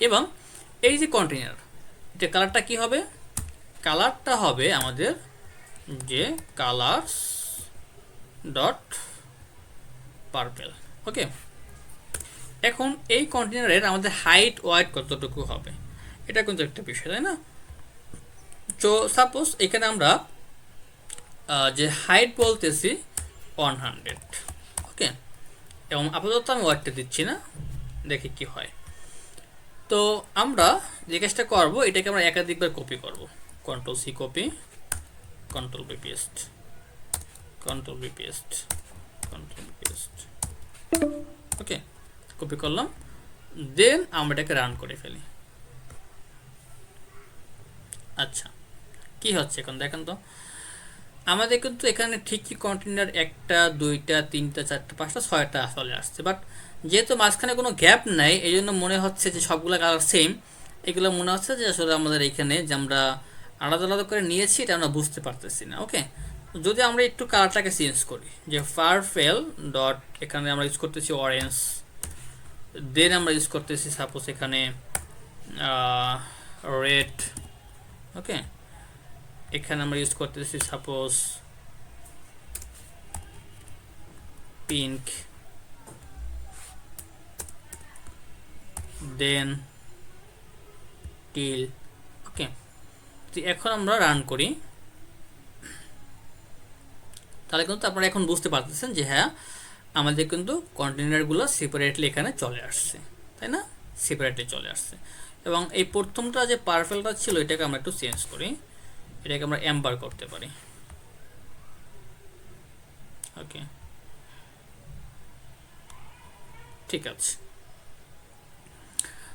এবং এই যে কন্টেইনার, এটা কালারটা কি হবে? কালারটা হবে আমাদের যে কালারস ডট পার্পেল। ওকে, এখন এই কন্টেনারের আমাদের হাইট ওয়াইড কতটুকু হবে, এটা কিন্তু একটা বিষয়, তাই না? তো সাপোজ এখানে আমরা যে হাইট বলতেছি 100। ওকে, এবং আপাতত আমি ওয়াইডটা দিচ্ছি না, দেখি কি হয়। তো আমরা যে কাজটা করবো, এটাকে আমরা একাধিকবার কপি করব। Control C copy, control V paste, control V paste, control V paste. Okay, copy করলাম, দেন আমরা এটাকে রান করে ফেলি। আচ্ছা, কি হচ্ছে এখন দেখেন তো। আমাদের কিন্তু এখানে ঠিকই কন্টেনার 1টা 2টা 3টা 4টা 5টা 6টা চলে আসছে, বাট যেহেতু মাঝখানে কোনো গ্যাপ নাই, এই জন্য মনে হচ্ছে যে সবগুলো কালার সেম। এগুলো মনে হচ্ছে যে আসলে আমাদের এখানে যে আমরা আলাদা আলাদা করে নিয়েছি, এটা আমরা বুঝতে পারতেছি না। ওকে, যদি আমরা একটু কালারটাকে চেঞ্জ করি, যে পার্পেল ডট, এখানে আমরা ইউজ করতেছি অরেঞ্জ, দেন আমরা ইউজ করতেছি সাপোজ এখানে রেড। ওকে, এখানে আমরা ইউজ করতেছি সাপোজ পিঙ্ক, দেন টিল। ওকে, তো এখন আমরা রান করি, তাহলে কিন্তু আপনারা এখন বুঝতে পারতেছেন যে হ্যাঁ আমাদের কিন্তু কন্টেনারগুলো সেপারেটলি এখানে চলে আসছে, তাই না? সেপারেটলি চলে আসছে। এবং এই প্রথমটা যে পারফেলটা ছিল এটাকে আমরা একটু চেঞ্জ করি, এটাকে আমরা এম্বার করতে পারি। ওকে, ঠিক আছে।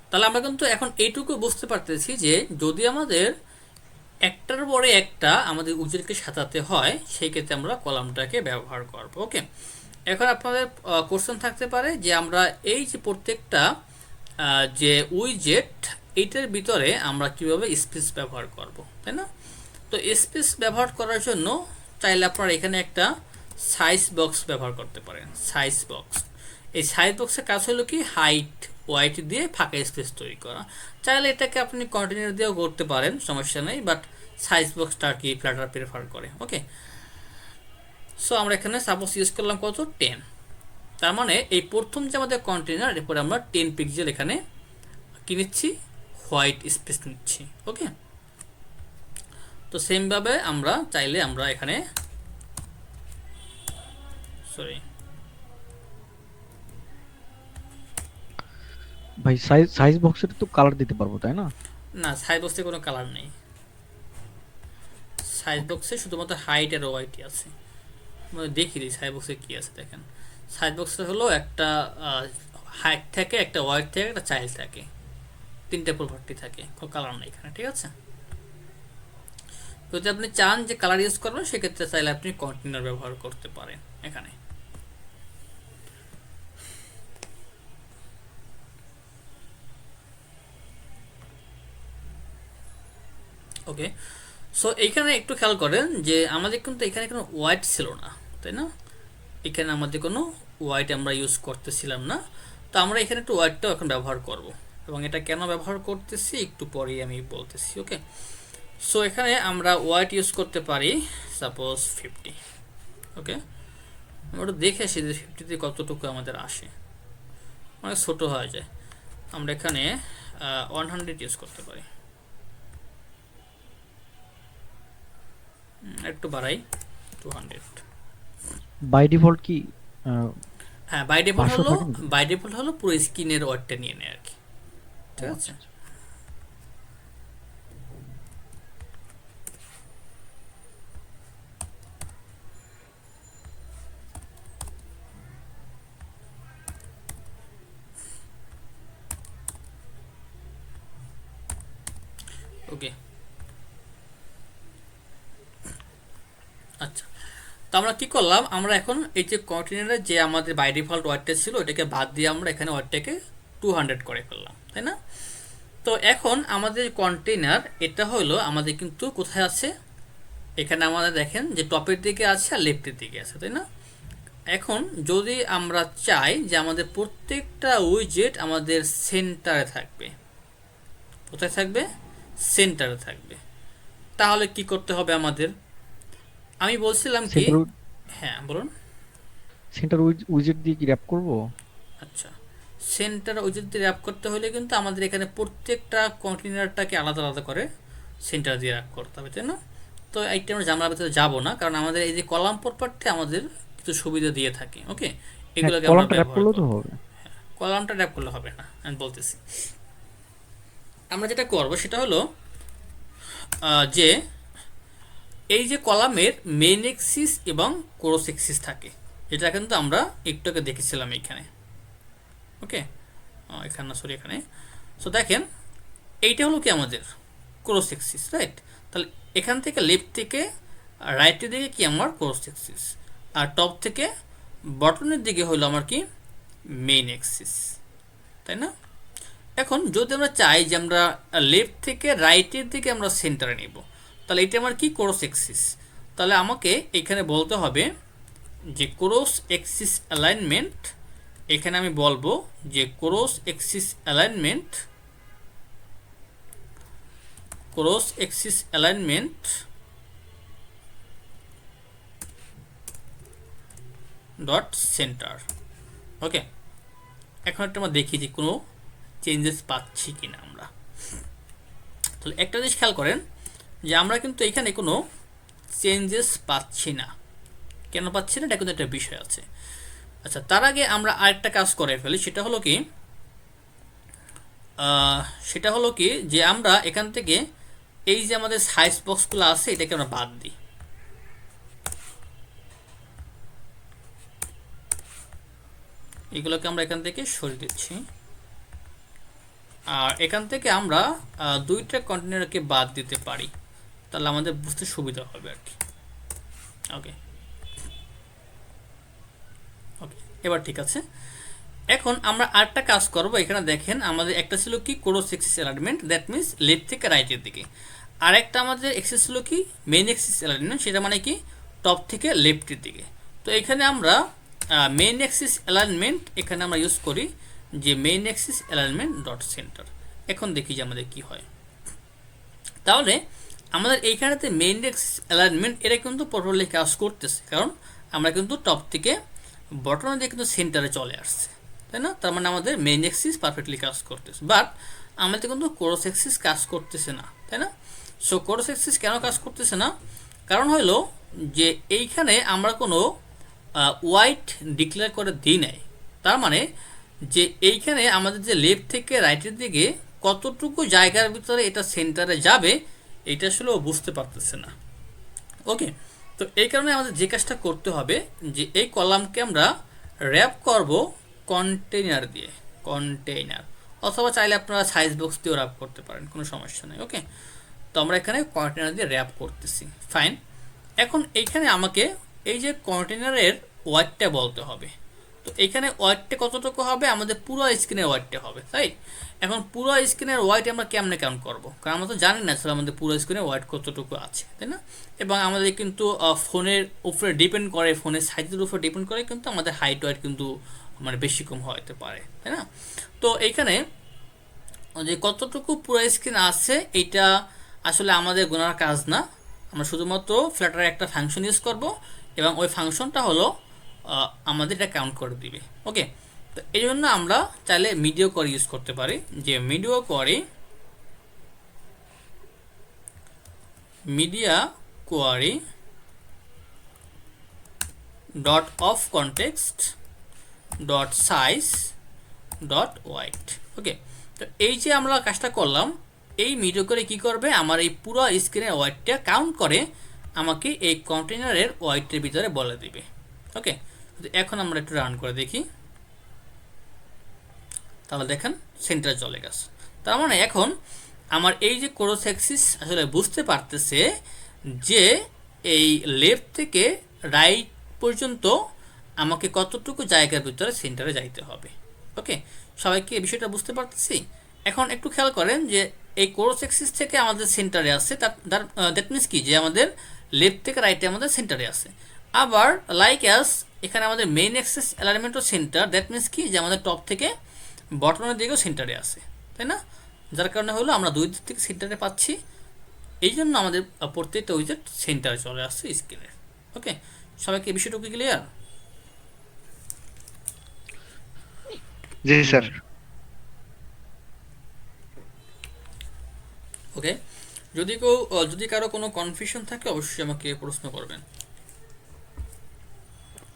তাহলে আমরা কিন্তু এখন এইটুকু বুঝতে পারতেছি যে যদি আমাদের একটার পরে একটা আমাদের উইজেটকে সাজাতে হয় সেই ক্ষেত্রে আমরা কলামটাকে ব্যবহার করব। ওকে, এখন আপনাদের কোশ্চেন থাকতে পারে যে আমরা এই যে প্রত্যেকটা যে উইজেট এইটার ভিতরে আমরা কিভাবে স্পেস ব্যবহার করব, তাই না? তো স্পেস ব্যবহার করার জন্য চাইলে আপনারা এখানে একটা সাইজ বক্স ব্যবহার করতে পারেন। সাইজ বক্স, এই সাইজ বক্সের কাজ হলো কি হাইট ওয়াইট দিয়ে ফাঁকা স্পেস তৈরি করা। চাইলে এটাকে আপনি কন্টেনার দিয়েও করতে পারেন, সমস্যা নেই, বাট সাইজ বক্সটা আর কি ফ্ল্যাটার প্রেফার করে। ওকে, সো আমরা এখানে সাপোজ ইউজ করলাম কত 10, তার মানে এই প্রথম যে আমাদের কন্টেনার এরপরে আমরা 10 পিক্সেল এখানে কি নিচ্ছি, হোয়াইট স্পেস নিচ্ছি। ওকে, তো সেমভাবে আমরা চাইলে আমরা এখানে সরি ভাই সাইজ বক্সের তো কালার দিতে পারবো তাই না? না, সাইজ বক্সে কোনো কালার নেই, সাইজ ওকে। বক্সে শুধুমাত্র হাইট আর ওয়াইটই আছে। মানে দেখিয়ে দিই সাইজ বক্সে কী আছে। দেখেন সাইজ বক্সে হলো একটা হাইট থাকে, একটা ওয়াইট থাকে, একটা চাইল্ড থাকে, তিনটে প্রপার্টি থাকে, কোনো কালার নেই এখানে। ঠিক আছে, যদি আপনি চান যে কালার ইউজ করবেন সেক্ষেত্রে চাইলে আপনি কন্টেনার ব্যবহার করতে পারেন এখানে। ওকে, সো এইখানে একটু খেয়াল করেন যে আমাদের কিন্তু এখানে কোনো ওয়াইট ছিল না, তাই না? এখানে আমাদের কোনো ওয়াইট আমরা ইউজ করতেছিলাম না, তো আমরা এখানে একটু ওয়াইটটাও এখন ব্যবহার করব, এবং এটা কেন ব্যবহার করতেছি একটু পরেই আমি বলতেছি। ওকে, সো এখানে আমরা ওয়াইট ইউজ করতে পারি সাপোজ 50। ওকে, আমরা একটু দেখে আসি যে 50তে কতটুকু আমাদের আসে, অনেক ছোটো হয়ে যায়। আমরা এখানে 100 ইউজ করতে পারি, একটু বাড়াই 200। বাই ডিফল্ট কি হ্যাঁ, বাই ডিফল্ট 500 হলো, থাকে নাকি? বাই ডিফল্ট হলো পুরো স্ক্রিনের ওয়ার্ডটা নিয়ে নেয় আর কি। ঠিক ও আছে, আচ্ছা আচ্ছা। ওকে, আচ্ছা। তো আমরা কি করলাম, আমরা এখন এই যে কন্টেনারে যে আমাদের বাই ডিফল্ট ওয়ার্ডটা ছিল ওটাকে বাদ দিয়ে আমরা এখানে ওয়ার্ডটাকে 200 করে ফেললাম, তাই না? তো এখন আমাদের কন্টেনার এটা হলো আমাদের কিন্তু কোথায় আছে, এখানে আমাদের দেখেন যে টপের দিকে আছে আর লেফটের দিকে আছে, তাই না? এখন যদি আমরা চাই যে আমাদের প্রত্যেকটা উইজেট আমাদের সেন্টারে থাকবে, কোথায় থাকবে, সেন্টারে থাকবে, তাহলে কি করতে হবে আমাদের? আমি বলছিলাম কি, সেন্টার হ্যাঁ বলুন। সেন্টার উইজেট দিয়ে কি র্যাপ করব? আচ্ছা, সেন্টার উইজেট দিয়ে র্যাপ করতে হলে কিন্তু আমাদের এখানে প্রত্যেকটা কন্টেনারটাকে আলাদা আলাদা করে সেন্টার দিয়ে র্যাপ করতে হবে, তাই না? তো এইটা আমরা জানার ভিতরে যাবো না, কারণ আমাদের এই যে কলাম প্রপার্টি আমাদের কিছু সুবিধা দিয়ে থাকে। ওকে, হ্যাঁ, এগুলোকে আমরা কলামটা র্যাপ ব্যবহার করলেও তো করব। হবে। কলামটা র্যাপ করলে হবে না, আমি বলতেছি। আমরা যেটা করব সেটা হলো যে এই যে কলামের মেইন এক্সিস এবং ক্রস এক্সিস থাকে, এটা কিন্তু আমরা একটু আগে দেখেছিলাম এইখানে। ওকে, এখানে না, সরি এখানে। সো দেখেন এইটা হলো কি আমাদের ক্রস এক্সিস, রাইট? তাহলে এখান থেকে লেফট থেকে রাইটের দিকে কি আমার ক্রস এক্সিস, আর টপ থেকে বটনের দিকে হলো আমার কি মেইন এক্সিস, তাই না? এখন যদি আমরা চাই যে আমরা লেফট থেকে রাইটের দিকে আমরা সেন্টারে নিব, তাহলে এটা আমার কি ক্রস এক্সিস, তাহলে আমাকে এখানে বলতে হবে যে ক্রস এক্সিস অ্যালাইনমেন্ট, এখানে আমি বলবো যে cross axis alignment, cross axis alignment dot centre. Okay, এখন একটা আমরা দেখি যে কোনো চেঞ্জেস পাচ্ছি কিনা আমরা। তাহলে একটা জিনিস খেয়াল করেন যে আমরা কিন্তু এখানে কোনো চেঞ্জেস পাচ্ছি না, কেন পাচ্ছি না এটা কিন্তু একটা বিষয় আছে। আচ্ছা, তার আগে আমরা আরেকটা কাজ করে ফেলি, সেটা হলো কি যে আমরা এখান থেকে এই যে আমাদের সাইজ বক্সগুলো আছে এটাকে আমরা বাদ দিই। এগুলোকে আমরা এখান থেকে সরিয়ে দিচ্ছি। আর এখান থেকে আমরা দুইটা কন্টেনারকে বাদ দিতে পারি, তাহলে আমাদের বুঝতে সুবিধা হবে আর কি। ওকে ওকে, এবার ঠিক আছে। এখন আমরা আরেকটা কাজ করব। এখানে দেখেন আমাদের একটা ছিল কি cross axis alignment, that means left থেকে রাইটের দিকে। আর একটা আমাদের এক্সিস ছিল কি মেইন এক্সিস অ্যালাইনমেন্ট, সেটা মানে কি টপ থেকে লেফটের দিকে। তো এখানে আমরা মেইন এক্সিস অ্যালাইনমেন্ট এখানে আমরা ইউজ করি যে main axis alignment dot centre. এখন দেখি যে আমাদের কি হয়। তাহলে আমাদের এইখানেতে মেইন এক্সিস অ্যালাইনমেন্ট এটা কিন্তু প্রপারলি কাজ করতেছে, কারণ আমরা কিন্তু টপ থেকে বটম দিয়ে কিন্তু সেন্টারে চলে আসছে, তাই না? তার মানে আমাদের মেইন এক্সিস পারফেক্টলি কাজ করতেছে, বাট আমাদের কিন্তু ক্রস এক্সিস কাজ করতেছে না, তাই না? সো ক্রস এক্সিস কেন কাজ করতেছে না? কারণ হলো যে এইখানে আমরা কোনো ওয়াইট ডিক্লেয়ার করে দিই নাই। তার মানে যে এইখানে আমাদের যে লেফট থেকে রাইটের দিকে কতটুকু জায়গার ভিতরে এটা সেন্টারে যাবে এটা আসলে ও বুঝতে পারতেছে না। ওকে, তো এই কারণে আমাদের যে কাজটা করতে হবে যে এই কলামকে আমরা র্যাপ করব কন্টেইনার দিয়ে, কন্টেইনার, অথবা চাইলে আপনারা সাইজ বক্স দিয়েও র্যাপ করতে পারেন, কোনো সমস্যা নেই। ওকে, তো আমরা এখানে কন্টেইনার দিয়ে র্যাপ করতেছি, ফাইন। এখন এইখানে আমাকে এই যে কন্টেইনারের ওয়াইডটা বলতে হবে। তো এখানে ওয়াইডটা কতটুকু হবে? আমাদের পুরো স্ক্রিনের ওয়াইডটা হবে, তাই। এখন পুরো স্ক্রিনের ওয়াইড আমরা কেমনে কাউন্ট করবো? কারণ আমরা তো জানি না আসলে আমাদের পুরো স্ক্রিনের ওয়াইড কতটুকু আছে, তাই না? এবং আমাদের কিন্তু ফোনের উপরে ডিপেন্ড করে, ফোনের সাইজের উপরে ডিপেন্ড করে কিন্তু আমাদের হাইট ওয়াইড কিন্তু মানে বেশি কম হতে পারে, তাই না? তো এইখানে যে কতটুকু পুরো স্ক্রিন আছে এটা আসলে আমাদের গোনার কাজ না। আমরা শুধুমাত্র ফ্ল্যাটারের একটা ফাংশন ইউজ করব এবং ওই ফাংশনটা হলো আমাদের এটা কাউন্ট করে দিবে। ওকে, তো এই জন্য আমরা চাইলে মিডিও কোয়ারি ইউজ করতে পারি, যে media query dot of context dot size dot wide. Okay, তো এই যে আমরা কাজটা করলাম, এই মিডিও করে কি করবে, আমার এই পুরো স্ক্রিনের ওয়াইডটা কাউন্ট করে আমাকে এই কন্টেইনারের ওয়াইডের ভিতরে বলে দিবে। ওকে, এখন আমরা একটু রান করে দেখি, তাহলে দেখেন সেন্টারে চলে গেছে। তার মানে এখন আমার এই যে ক্রস অ্যাক্সিস আসলে বুঝতে পারতেছে যে এই লেফট থেকে রাইট পর্যন্ত আমাকে কতটুকু জায়গার ভিতরে সেন্টারে যাইতে হবে। ওকে, সবাইকে এই বিষয়টা বুঝতে পারতেছি। এখন একটু খেয়াল করেন যে এই ক্রস অ্যাক্সিস থেকে আমাদের সেন্টারে আছে, দ্যাট মিনস কি যে আমাদের লেফট থেকে রাইটে আমাদের সেন্টারে আছে। আবার লাইক অ্যাস এখানে আমাদের মেইন অ্যাক্সিস অ্যালাইনমেন্টও সেন্টার, দ্যাট মিনস কি যে আমাদের টপ থেকে বটমের দিকেও সেন্টারে আছে, তাই না? যার কারণে হলো আমরা দুই দিক থেকে সেন্টারে পাচ্ছি, এই জন্য আমাদের প্রত্যেকটা উইজেট সেন্টারে চলে আসছে স্ক্রিনে। ওকে, সবাইকে এই বিষয়টুকু ক্লিয়ার? জি স্যার। ওকে, যদি কারো কোনো কনফিউশন থাকে অবশ্যই আমাকে প্রশ্ন করবেন।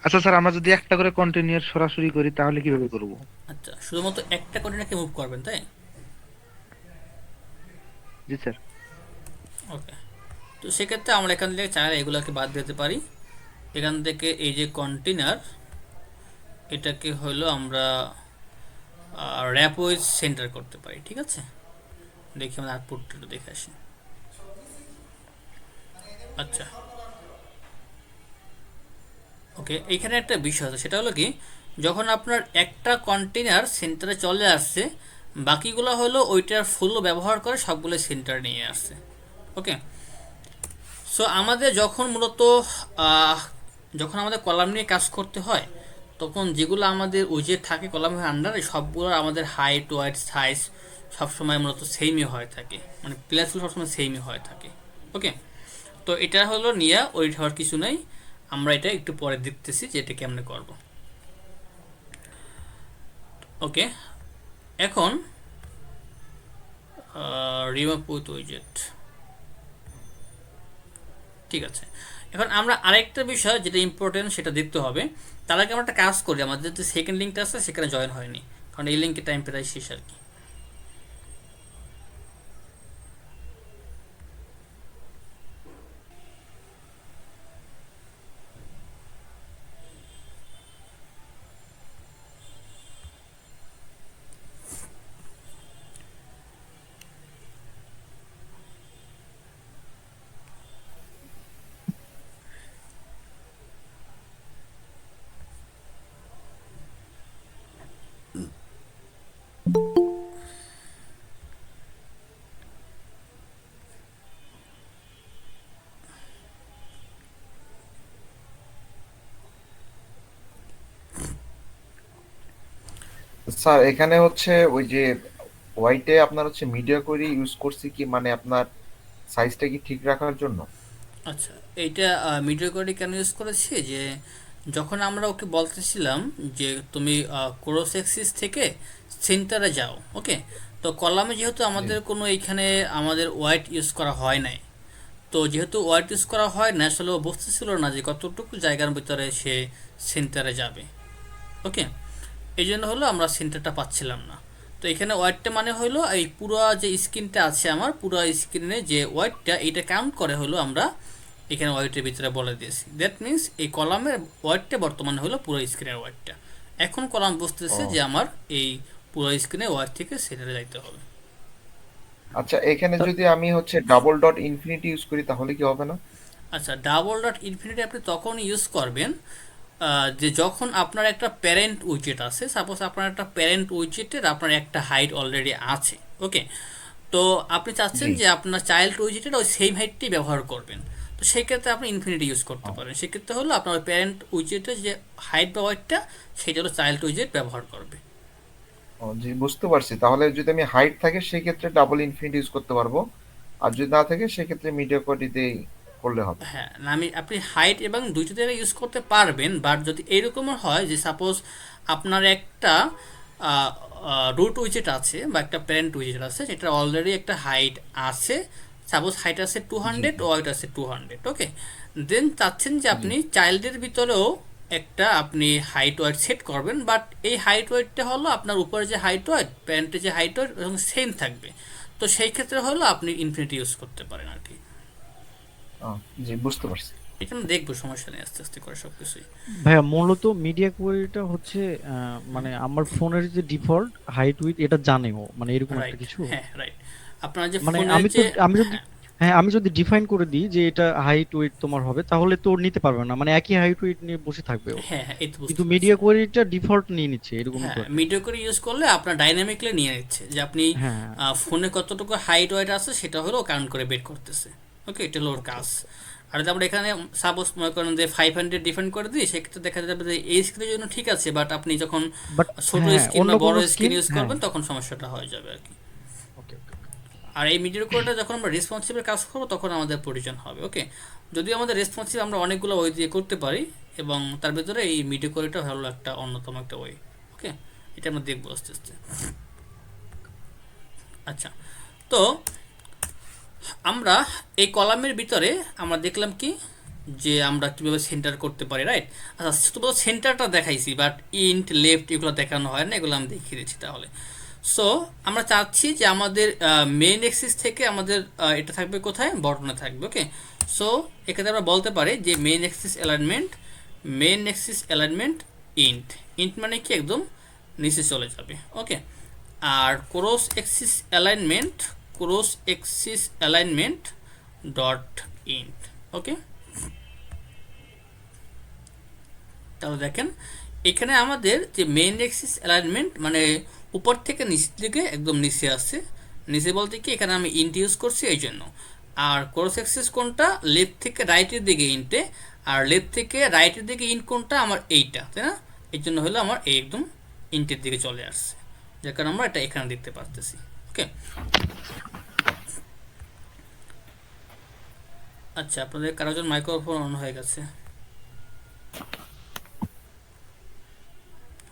আচ্ছা স্যার, আমরা যদি একটা করে কন্টিনিউয়ার সরাসরি করি তাহলে কিভাবে করব? আচ্ছা, শুধুমাত্র একটা কন্টেনারকে মুভ করবেন, তাই? জি স্যার। ওকে, তো সেক্ষেত্রে আমরা এখান থেকে চাইলে এগুলোকে বাদ দিতে পারি। এখান থেকে এই যে কন্টেনার, এটাকে হলো আমরা র্যাপ উইথ সেন্টার করতে পারি, ঠিক আছে? দেখি আমরা আউটপুটটা একটু দেখে আসি। আচ্ছা, ওকে, এইখানে একটা বিষয় আছে, সেটা হলো কি যখন আপনার একটা কন্টেনার সেন্টারে চলে আসছে, বাকিগুলো হলো ওইটার ফুল ব্যবহার করে সবগুলো সেন্টার নিয়ে আসছে। ওকে, সো আমাদের যখন মূলত যখন আমাদের কলাম নিয়ে কাজ করতে হয় তখন যেগুলো আমাদের উইজেট থাকে কলামের আন্ডারে সবগুলোর আমাদের হাইট ওয়াইড সাইজ সবসময় মূলত সেমই হয়ে থাকে, মানে প্লেসগুলো সবসময় সেমই হয়ে থাকে। ওকে, তো এটা হলো নিয়ে ওইট হওয়ার কিছু নেই, আমরা এটা একটু পরে দেখতেছি যে এটা কেমনে করব। ওকে, এখন রিমুভ উইথ উইজেট, ঠিক আছে। এখন আমরা আরেকটা বিষয় যেটা ইম্পর্টেন্ট সেটা দেখতে হবে। তার আগে আমরা একটা কাজ করি, আমাদের যে সেকেন্ড লিঙ্কটা আছে সেখানে জয়েন হয়নি, কারণ এই লিঙ্কের টাইম প্রায় শেষ আর কি। স্যার এখানে হচ্ছে ওই যে হোয়াইটে আপনার হচ্ছে মিডিয়া কোয়েরি ইউজ করছি কি মানে আপনার সাইজটা কি ঠিক রাখার জন্য? আচ্ছা, এইটা মিডিয়া কোয়ারি কেন ইউজ করেছি, যে যখন আমরা ওকে বলতেছিলাম যে তুমি ক্রস অ্যাক্সিস থেকে সেন্টারে যাও, ওকে, তো কলামে যেহেতু জি আমাদের কোনো এইখানে আমাদের ওয়াইট ইউজ করা হয় নাই, তো যেহেতু ওয়াইট ইউজ করা হয় না, আসলে ও বুঝতেছিল না যে কতটুকু জায়গার ভিতরে সে সেন্টারে যাবে, ওকে। এই জন্য হলো আমরা সেন্টারটা পাচ্ছিলাম না। তো এখানে ওয়াইডটা মানে হলো এই পুরো যে স্ক্রিনটা আছে আমার, পুরো স্ক্রিনে যে ওয়াইডটা এইটা কাউন্ট করে হলো আমরা এখানে ওয়াইডের ভিতরে বলে দিয়েছি। দ্যাট মিন্স এই কলামের ওয়াইডটা বর্তমানে হলো পুরো স্ক্রিনের ওয়াইডটা। এখন কলাম বুঝতেছে ও যে আমার এই পুরো স্ক্রিনে ওয়াইড থেকে সেটারে যাইতে হবে। আচ্ছা, এখানে যদি আমি হচ্ছে ডাবল ডট ইনফিনিটি ইউজ করি তাহলে কি হবে না? আচ্ছা, ডাবল ডট ইনফিনিটি আপনি তখন ইউজ করবেন যে যখন আপনার একটা প্যারেন্ট উইজেট আছে, সাপোজ আপনার একটা প্যারেন্ট উইজেটের আপনার একটা হাইট অলরেডি আছে, ওকে, তো আপনি চাচ্ছেন জি যে আপনার চাইল্ড উইজেটের ওই সেম হাইটটি ব্যবহার করবেন, তো সেই ক্ষেত্রে আপনি ইনফিনিটি ইউজ করতে ও পারেন। সেক্ষেত্রে হলো আপনার ওই প্যারেন্ট উইজেটের যে হাইট বা ওয়েটটা সেটা হলো চাইল্ড উইজেট ব্যবহার করবে। ও জি, বুঝতে পারছি। তাহলে যদি আমি হাইট থাকে সেই ক্ষেত্রে ডাবল ইনফিনিটি ইউজ করতে পারবো, আর যদি না থাকে সেক্ষেত্রে মিডিয়া কোয়েরিতেই করলে হবে। হ্যাঁ, না আমি আপনি হাইট এবং দুইটা জায়গায় ইউজ করতে পারবেন, বাট যদি এরকমও হয় যে সাপোজ আপনার একটা রুট উইজেট আছে বা একটা প্যারেন্ট উইজেট আছে, যেটা অলরেডি একটা হাইট আছে, সাপোজ হাইট আছে টু জি হান্ড্রেড ওয়াইট আছে 200, ওকে, দেন চাচ্ছেন যে জি আপনি চাইল্ডের ভিতরেও একটা আপনি হাইট ওয়েট সেট করবেন, বাট এই হাইট ওয়েটটা হলো আপনার উপরে যে হাইট ওয়েট প্যারেন্টের যে হাইট ওয়েট এবং সেম থাকবে। তো সেই ক্ষেত্রে হলো আপনি ইনফিনিটি ইউজ করতে পারেন আর কি। ও, জি বুঝতে পারছি। এটা আমরা দেখবো, সমস্যা নেই, আস্তে আস্তে করে সব কিছুই। ভাইয়া মূলত মিডিয়া কোয়েরিটা হচ্ছে মানে আমার ফোনের যে ডিফল্ট হাইট উইথ এটা জানেও মানে এরকম একটা রাইট, কিছু। হ্যাঁ রাইট। আপনার যে মানে ফোনের আমি তো যে, আমি যদি হ্যাঁ হ্যাঁ আমি যদি ডিফাইন করে দিই যে এটা হাইট উইথ তোমার হবে তাহলে তো ওর নিতে পারবে না, মানে একই হাইট উইথ নিয়ে বসে থাকবে ও। হ্যাঁ হ্যাঁ, এই তো বুঝতে কিন্তু পারছি। মিডিয়া কোয়েরিটা ডিফল্ট নিয়ে নিচ্ছে এরকমই তো হ্যাঁ, একটা। মিডিয়া করে ইউজ করলে আপনার ডাইনামিকলি নিয়ে নিচ্ছে যে আপনি হ্যাঁ। ফোনে কতটুকু হাইট ওয়েট আছে সেটা হলো কাউন্ট করে বের করতেছে, ওকে, এটা হলো ওর ওকে কাজ। ওকে। আর যদি আমরা এখানে সাপোজ মনে করেন যে 500 ডিফাইন করে দিই, সেক্ষেত্রে দেখা যাবে যে এই স্ক্রিনের জন্য ঠিক আছে, বাট আপনি যখন বাট ছোট হ্যাঁ স্ক্রিন অন্য বা বড় কোনো স্ক্রিন স্কিন ইউজ হ্যাঁ। করবেন তখন সমস্যাটা হয়ে যাবে আর কি। ওকে ওকে। আর এই মিডিয়ার কোডটা যখন আমরা রেসপন্সিভের কাজ করবো তখন আমাদের প্রয়োজন হবে, ওকে। যদিও আমাদের রেসপন্সিভ আমরা অনেকগুলো ওয়ে দিয়ে করতে পারি, এবং তার ভিতরে এই মিডিয়া কোডটা হলো একটা অন্যতম একটা ওয়ে, ওকে। এটা আমরা দেখবো আস্তে আস্তে। আচ্ছা, তো আমরা এই কলামের ভিতরে আমরা দেখলাম কি, যে আমরা কীভাবে সেন্টার করতে পারি, রাইট। আচ্ছা, শুধু সেন্টারটা দেখাইছি, বাট ইন্ট লেফট এগুলো দেখানো হয় না, এগুলো আমি দেখিয়ে দিচ্ছি তাহলে। সো আমরা চাচ্ছি যে আমাদের মেইন এক্সিস থেকে আমাদের এটা থাকবে কোথায়, বটনে থাকবে, ওকে। সো এক্ষেত্রে আমরা বলতে পারি যে main axis alignment end. End মানে কি একদম নিচে চলে যাবে, ওকে। আর cross axis alignment dot end, okay. তাহলে দেখেন এখানে আমাদের যে মেইন এক্সিস অ্যালাইনমেন্ট মানে উপর থেকে নিচের দিকে একদম নিচে আসছে, নিচে বলতে কি এখানে আমি ইন্ট ইউজ করছি এই জন্য। আর ক্রস এক্সিস কোনটা, লেফট থেকে রাইটের দিকে ইন্টে, আর লেফট থেকে রাইটের দিকে ইন্ট কোনটা আমার এইটা, তাই না। এই জন্য হলো আমার এই একদম ইন্টের দিকে চলে আসছে, যার কারণে আমরা এটা এখানে দেখতে পারতেছি, ওকে। আচ্ছা, আপনাদের কারোর মাইক্রোফোন অন হয়ে গেছে,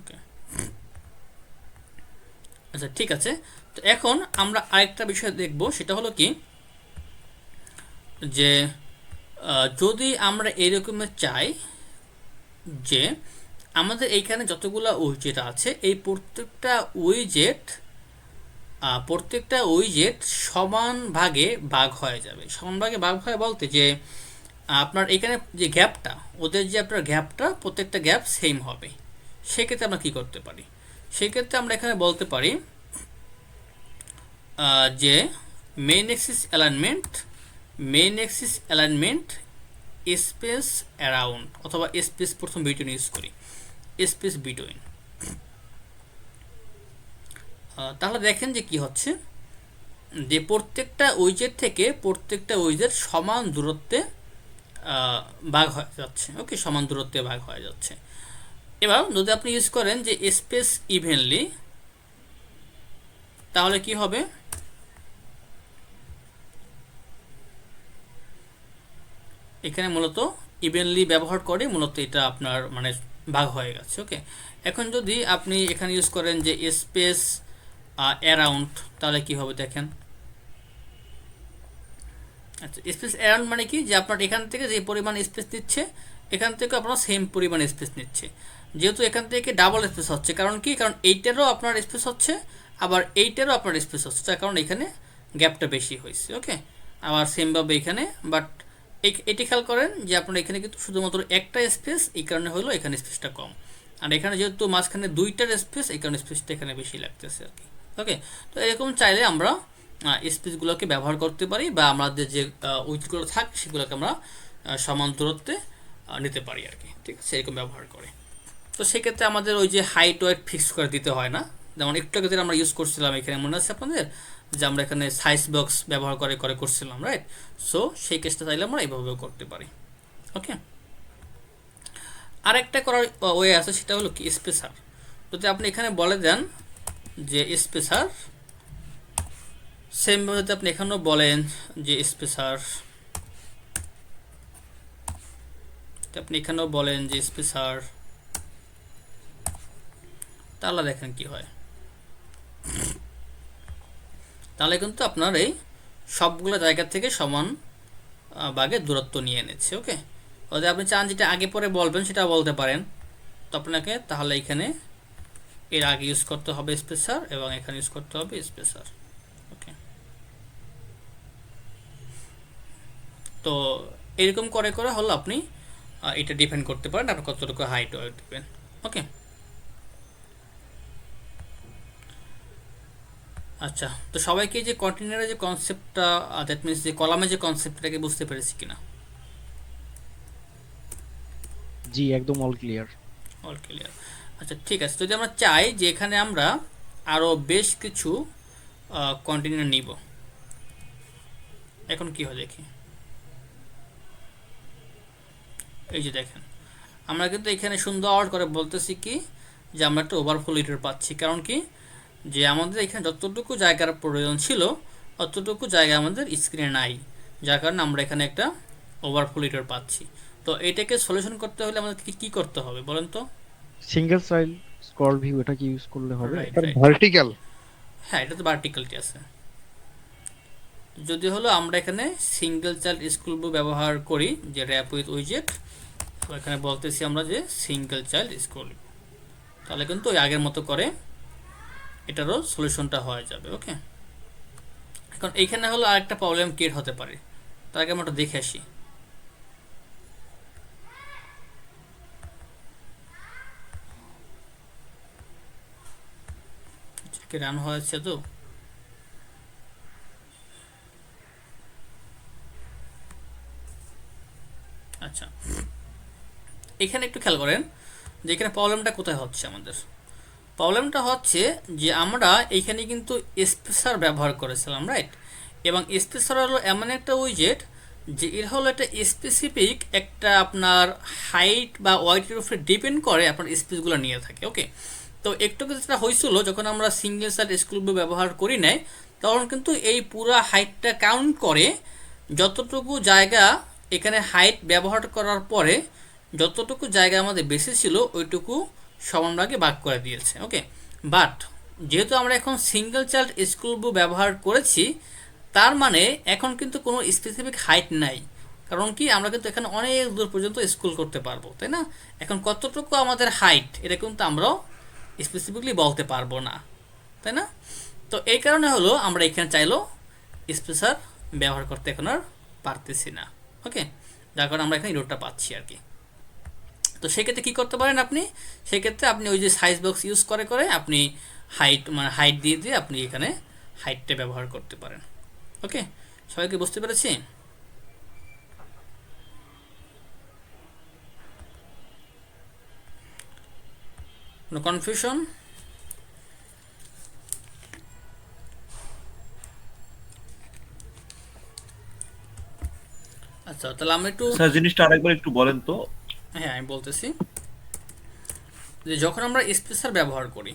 ওকে। আচ্ছা, ঠিক আছে। তো এখন আমরা আরেকটা বিষয় দেখব, সেটা হলো কি, যে যদি আমরা এরকমের চাই যে আমাদের এইখানে যতগুলো উইজেট আছে এই প্রত্যেকটা উইজেট সমান ভাগে ভাগ হয়ে যাবে। সমান ভাগে ভাগ হয় বলতে যে আপনার এখানে যে গ্যাপটা, ওদের যে আপনার গ্যাপটা, প্রত্যেকটা গ্যাপ সেম হবে। সেক্ষেত্রে আমরা কি করতে পারি? সেক্ষেত্রে আমরা এখানে বলতে পারি যে main axis alignment space around, অথবা স্পেস প্রথম বিটুইন ইউজ করি, স্পেস বিটুইন। তাহলে দেখেন যে কি হচ্ছে, যে প্রত্যেকটা উইজেট থেকে প্রত্যেকটা উইজেট সমান দূরত্বে ভাগ হয়ে যাচ্ছে। ওকে, সমান দূরত্বে ভাগ হয়ে যাচ্ছে। এবার যদি আপনি ইউজ করেন যে স্পেস ইভেনলি, তাহলে কি হবে? এখানে মূলত ইভেনলি ব্যবহার করে মূলত এটা আপনার মানে ভাগ হয়ে গেছে। ওকে, এখন যদি আপনি এখানে ইউজ করেন যে স্পেস অ্যারাউন্ড, তাহলে কি হবে দেখেন। আচ্ছা, স্পেস অ্যারাউন্ড মানে কি, যে আপনার এখান থেকে যে পরিমাণ স্পেস নিচ্ছে এখান থেকে আপনার সেম পরিমাণ স্পেস নিচ্ছে। যেহেতু এখান থেকে ডাবল স্পেস হচ্ছে, কারণ কি, কারণ এইটারও আপনার স্পেস হচ্ছে, আবার এইটারও আপনার স্পেস হচ্ছে, তার কারণ এখানে গ্যাপটা বেশি হয়েছে। ওকে, আবার সেমভাবে এখানে, বাট এটি খেয়াল করেন যে আপনার এখানে কিন্তু শুধুমাত্র একটা স্পেস, এই কারণে হলো এখানে স্পেসটা কম, আর এখানে যেহেতু মাঝখানে দুইটার স্পেস, এই কারণে স্পেসটা এখানে বেশি লাগতেছে আর কি। ওকে, তো এরকম চাইলে আমরা স্পেসগুলোকে ব্যবহার করতে পারি, বা আমাদের যে উইথগুলো থাকে সেগুলোকে আমরা সমান দূরত্বে নিতে পারি আর কি। ঠিক আছে, এরকম ব্যবহার করে। তো সেক্ষেত্রে আমাদের ওই যে হাইট ওয়েট ফিক্স করে দিতে হয় না। যেমন একটু আগে যেটা আমরা ইউজ করছিলাম এখানে, মনে আছে আপনাদের যে আমরা এখানে সাইজ বক্স ব্যবহার করে করছিলাম, রাইট? সো সেই কেসটা চাইলে আমরা এইভাবেও করতে পারি। ওকে, আরেকটা করার ওয়ে আছে, সেটা হলো কি স্পেসার। যদি আপনি এখানে বলে দেন যে স্পেসার, সেমভাবে যদি আপনি এখানেও বলেন যে স্পেসার, আপনি এখানেও বলেন যে স্পেসার, তাহলে দেখেন কি হয়। তাহলে কিন্তু আপনার এই সবগুলো জায়গা থেকে সমান ভাগে দূরত্ব নিয়ে এনেছে। ওকে, যদি আপনি চান যেটা আগে পরে বলবেন সেটা বলতে পারেন, তো আপনাকে তাহলে এখানে এর আগে ইউজ করতে হবে স্পেসার, এবং এখানে ইউজ করতে হবে স্পেসার। ওকে, তো এরকম করে করে হলো আপনি এটা ডিফাইন করতে পারেন আপনি কতটুকু হাইট ওয়েট দেবেন। ওকে, আচ্ছা, তো সবাইকে যে কন্টেনারের যে কনসেপ্টটা, দ্যাট মিনস যে কলামের যে কনসেপ্টটাকে বুঝতে পেরেছি কিনা? জি, একদম অল ক্লিয়ার। All clear. আচ্ছা, ঠিক আছে, যদি আমরা চাই যে এখানে আমরা আরও বেশ কিছু কন্টেনার নিব, এখন কি হয় দেখি। এই যে দেখেন, আমরা কিন্তু এখানে সুন্দর করে বলতেছি কি যে আমরা একটা ওভারফ্লো লিটার পাচ্ছি, কারণ কি, যে আমাদের এখানে যতটুকু জায়গার প্রয়োজন ছিল অতটুকু জায়গা আমাদের স্ক্রিনে নাই, যার কারণে আমরা এখানে একটা ওভারফ্লো লিটার পাচ্ছি। তো এটাকে সলিউশন করতে হলে আমাদের কি করতে হবে বলেন তো? সিঙ্গেল চাইল্ড স্ক্রল ভিউ, এটা কি ইউজ করলে হবে? Right, right. ভার্টিক্যাল। হ্যাঁ, এটা তো ভার্টিক্যালটি আছে। যদি হলো আমরা এখানে সিঙ্গেল চাইল্ড স্কুল ভিউ ব্যবহার করি, যে র্যাপ উইথ উইজেট, এখানে বলতেছি আমরা যে সিঙ্গেল চাইল্ড স্কুল ভিউ, তাহলে কিন্তু ওই আগের মতো করে এটারও সলিউশনটা হয়ে যাবে। ওকে, এখন এইখানে হলো আরেকটা প্রবলেম ক্রিয়েট হতে পারে, তার আগে আমরা একটু দেখে আসি। কি রান হয়েছে তো? আচ্ছা, এখানে একটু খেয়াল করেন যে এখানে প্রবলেমটা কোথায় হচ্ছে। আমাদের প্রবলেমটা হচ্ছে যে আমরা এইখানে কিন্তু স্পেসার ব্যবহার করেছিলাম, রাইট? এবং স্পেসার হলো এমন একটা উইজেট যে এর হলো একটা স্পেসিফিক একটা আপনার হাইট বা ওয়েটের উপরে ডিপেন্ড করে আপনার স্পেসগুলো নিয়ে থাকে। ওকে, তো একটু যেটা হয়েছিল যখন আমরা সিঙ্গেল সাইড স্কুল ভিউ ব্যবহার করি নাই, তখন কিন্তু এই পুরো হাইটটা কাউন্ট করে যতটুকু জায়গা এখানে হাইট ব্যবহার করার পরে যতটুকু জায়গা আমাদের বেশি ছিল ওইটুকু সমান ভাগে ভাগ করে দিয়েছে। ওকে, বাট যেহেতু আমরা এখন সিঙ্গেল চাইল্ড স্কুল ভিউ ব্যবহার করেছি, তার মানে এখন কিন্তু কোনো স্পেসিফিক হাইট নাই, কারণ কি আমরা কিন্তু এখানে অনেক দূর পর্যন্ত স্ক্রল করতে পারবো, তাই না? এখন কতটুকু আমাদের হাইট এটা কিন্তু আমরাও স্পেসিফিকলি বলতে পারবো না, তাই না? তো এই কারণে হলো আমরা এখানে চাইলেও স্পেসার ব্যবহার করতে এখন আর পারতেছি না। ওকে, যার কারণে আমরা এখানে এররটা পাচ্ছি আর কি। তো সেক্ষেত্রে কী করতে পারেন আপনি, সেক্ষেত্রে আপনি ওই যে সাইজ বক্স ইউজ করে করে আপনি হাইট দিয়ে দিয়ে আপনি এখানে হাইটটা ব্যবহার করতে পারেন। ওকে, সবাইকে বুঝতে পেরেছি? কোনো কনফিউশন? আচ্ছা, তাহলে আমরা একটু, স্যার জিনিসটা আরেকবার একটু বলেন তো। হ্যাঁ আমি বলতেছি যে যখন আমরা স্পেসার ব্যবহার করি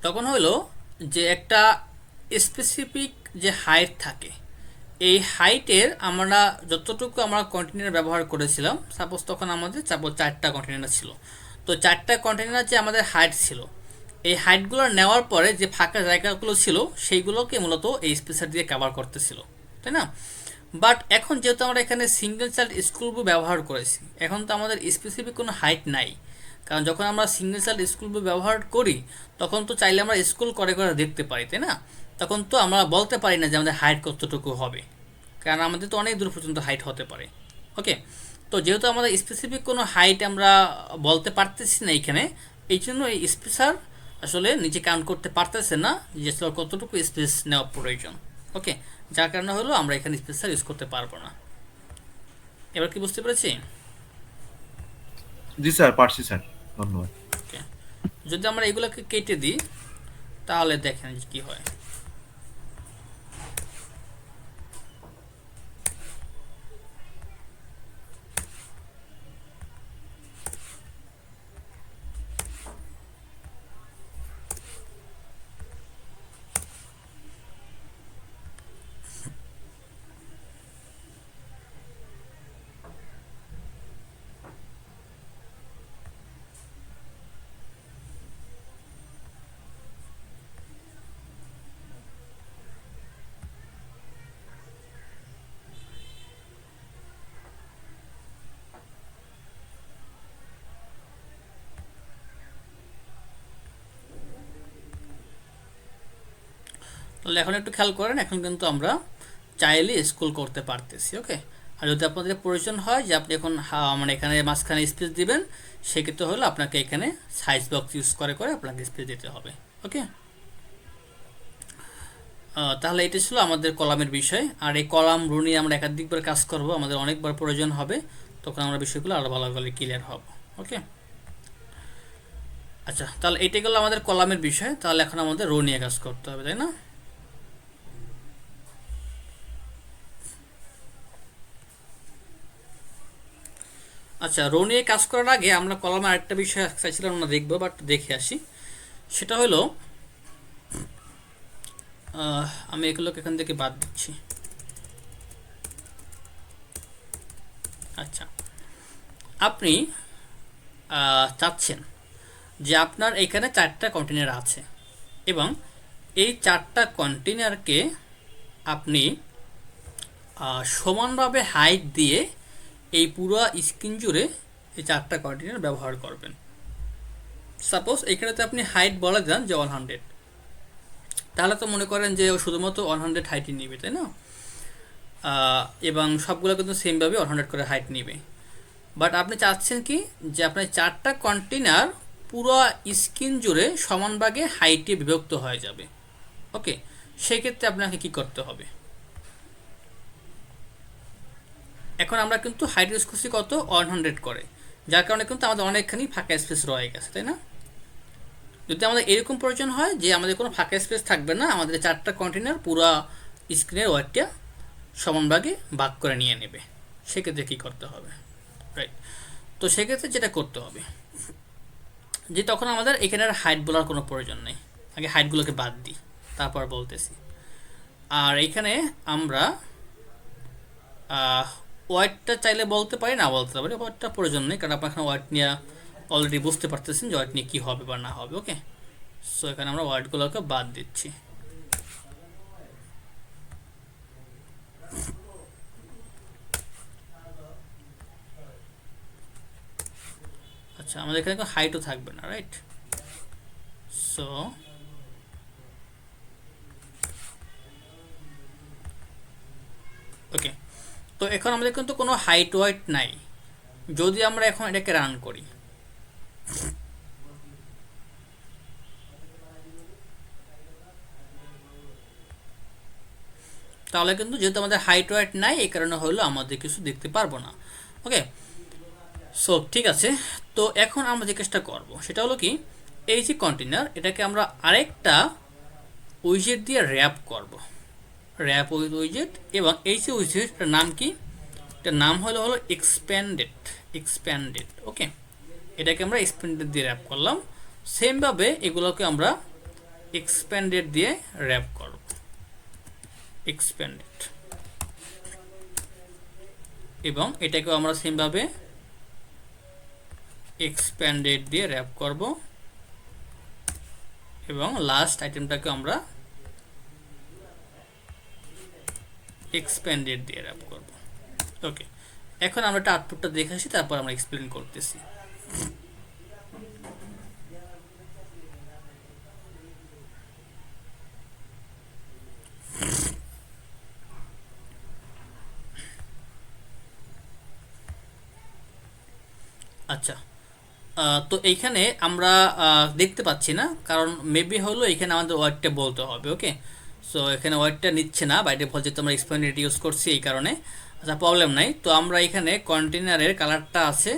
তখন হলো যে একটা স্পেসিফিক যে হাইট থাকে, এই হাইটের আমরা যতটুকু আমরা কন্টেনার ব্যবহার করেছিলাম, সাপোজ তখন আমাদের 4টা কন্টেনার ছিল, তো 4টা কন্টেনার যে আমাদের হাইট ছিল, এই হাইটগুলো নেওয়ার পরে যে ফাঁকা জায়গাগুলো ছিল সেইগুলোকে মূলত এই স্পেসার দিয়ে কভার করতেছিল, তাই না? বাট এখন যেহেতু আমরা এখানে সিঙ্গেল চাইল্ড স্কুল বুক ব্যবহার করেছি, এখন তো আমাদের স্পেসিফিক কোনো হাইট নাই। কারণ যখন আমরা সিঙ্গেল চাইল্ড স্কুল বুক ব্যবহার করি তখন তো চাইলে আমরা স্কুল করে করে দেখতে পারি, তাই না? তখন তো আমরা বলতে পারি না যে আমাদের হাইট কতটুকু হবে, কারণ আমাদের তো অনেক দূর পর্যন্ত হাইট হতে পারে। ওকে, তো যেহেতু আমাদের স্পেসিফিক কোনো হাইট আমরা বলতে পারতেছি না এখানে, এই জন্য এই স্পেসার আসলে নিচে কাউন্ট করতে পারতেছে না যে আসলে কতটুকু স্পেস নেওয়া প্রয়োজন। ওকে, যার কারণে হলো আমরা এখানে স্পেসার ইউজ করতে পারবো না। এবার কি বুঝতে পেরেছি? জি স্যার, পারছি স্যার, ধন্যবাদ। ওকে, যদি আমরা এগুলোকে কেটে দিই তাহলে দেখেন কি হয়। তাহলে এখন একটু খেয়াল করেন, এখন কিন্তু আমরা চাইলে স্কুল করতে পারতেছি। ওকে, আর যদি আপনাদের প্রয়োজন হয় যে আপনি এখন মানে এখানে মাঝখানে স্পেস দিবেন, সেক্ষেত্রে হলো আপনাকে এখানে সাইজ বক্স ইউজ করে করে আপনাকে স্পেস দিতে হবে। ওকে, তাহলে এটা ছিল আমাদের কলামের বিষয়। আর এই কলাম রো নিয়ে আমরা একাধিকবার কাজ করব, আমাদের অনেকবার প্রয়োজন হবে, তখন আমরা বিষয়গুলো আরও ভালোভাবে ক্লিয়ার হব। ওকে, আচ্ছা, তাহলে এইটা গেলো আমাদের কলামের বিষয়। তাহলে এখন আমাদের রো নিয়ে কাজ করতে হবে, তাই না? আচ্ছা, রো নিয়ে কাজ করার আগে আমরা কলামে আরেকটা বিষয় চাইছিলাম আমরা দেখবো, বাট দেখে আসি। সেটা হলো আমি এগুলোকে এখান থেকে বাদ দিচ্ছি। আচ্ছা, আপনি চাচ্ছেন যে আপনার এখানে 4টা কন্টেনার আছে এবং এই 4টা কন্টেনারকে আপনি সমানভাবে হাইট দিয়ে এই পুরো স্ক্রিন জুড়ে এই 4টা কন্টেনার ব্যবহার করবেন। সাপোজ এখানেতে আপনি হাইট বলে দেন যে 100, তাহলে তো মনে করেন যে ও শুধুমাত্র 100 হাইটই নিবে, তাই না? এবং সবগুলো কিন্তু সেমভাবে 100 করে হাইট নিবে। বাট আপনি চাচ্ছেন কি যে আপনার 4টা কন্টেনার পুরো স্ক্রিন জুড়ে সমান ভাগে হাইটে বিভক্ত হয়ে যাবে। ওকে, সেক্ষেত্রে আপনাকে কি করতে হবে? এখন আমরা কিন্তু হাইট ইউজ করছি কত, 100 করে, যার কারণে কিন্তু আমাদের অনেকখানি ফাঁকা স্পেস রয়ে গেছে, তাই না? যদি আমাদের এরকম প্রয়োজন হয় যে আমাদের কোনো ফাঁকা স্পেস থাকবে না, আমাদের 4টা কন্টেনার পুরো স্ক্রিনের ওয়ার্ডটা সমানভাগে ভাগ করে নিয়ে নেবে, সেক্ষেত্রে কী করতে হবে? রাইট, তো সেক্ষেত্রে যেটা করতে হবে যে তখন আমাদের এখানে আর হাইট বলার কোনো প্রয়োজন নেই, আগে হাইটগুলোকে বাদ দিই তারপর বলতেছি। আর এখানে আমরা ওয়াইটটা চাইলে বলতে পারি, না বলতে পারি, ওয়াইটটা প্রয়োজন নেই, কারণ আপনার এখানে ওয়াইট নিয়ে অলরেডি বুঝতে পারতেছেন যে ওয়াইট নিয়ে কী হবে বা না হবে। ওকে, সো এখানে আমরা ওয়াইটগুলোকে বাদ দিচ্ছি। আচ্ছা, আমাদের এখানে কোনো হাইটও থাকবে না, রাইট? সো ওকে, তো এখন আমাদের কিন্তু কোনো হাইট ওয়াইট নাই। যদি আমরা এখন এটাকে রান করি, তাহলে কিন্তু যেহেতু আমাদের হাইট ওয়াইট নাই, এই কারণে হলো আমাদের কিছু দেখতে পারবো না। ওকে, সো ঠিক আছে। তো এখন আমরা যে কাজটা করব সেটা হলো কি, এই যে কন্টেনার, এটাকে আমরা আরেকটা উইজেট দিয়ে র্যাপ করব, র্যাপ উইথ উইজেট। এবং এই যে উইজেটটার নাম কি, এটার নাম হলো এক্সপ্যান্ডেড। ওকে, এটাকে আমরা এক্সপ্যান্ডেড দিয়ে র্যাপ করলাম। সেমভাবে এগুলোকে আমরা এক্সপ্যান্ডেড দিয়ে র্যাপ করব, এক্সপ্যান্ডেড। এবং এটাকেও আমরা সেমভাবে এক্সপ্যান্ডেড দিয়ে র্যাপ করব। এবং লাস্ট আইটেমটাকে আমরা এক্সপ্যান্ডেড দিয়ে র্যাপ করব। ওকে, এখন আমরা একটা আউটপুটটা দেখে আসি, তারপর আমরা এক্সপ্লেন করতেছি। আচ্ছা, তো এইখানে আমরা দেখতে পাচ্ছি না, কারণ মেবি হলো এখানে আমাদের ওয়ার্ডটা বলতে হবে। ওকে, সো এখানে ওয়ার্ডটা নিচ্ছে না, বাইরে ফল যেহেতু আমরা এক্সপ্যান্ডেড ইউজ করছি এই কারণে। আচ্ছা, প্রবলেম নাই। তো আমরা এখানে কন্টেনারের কালারটা আছে,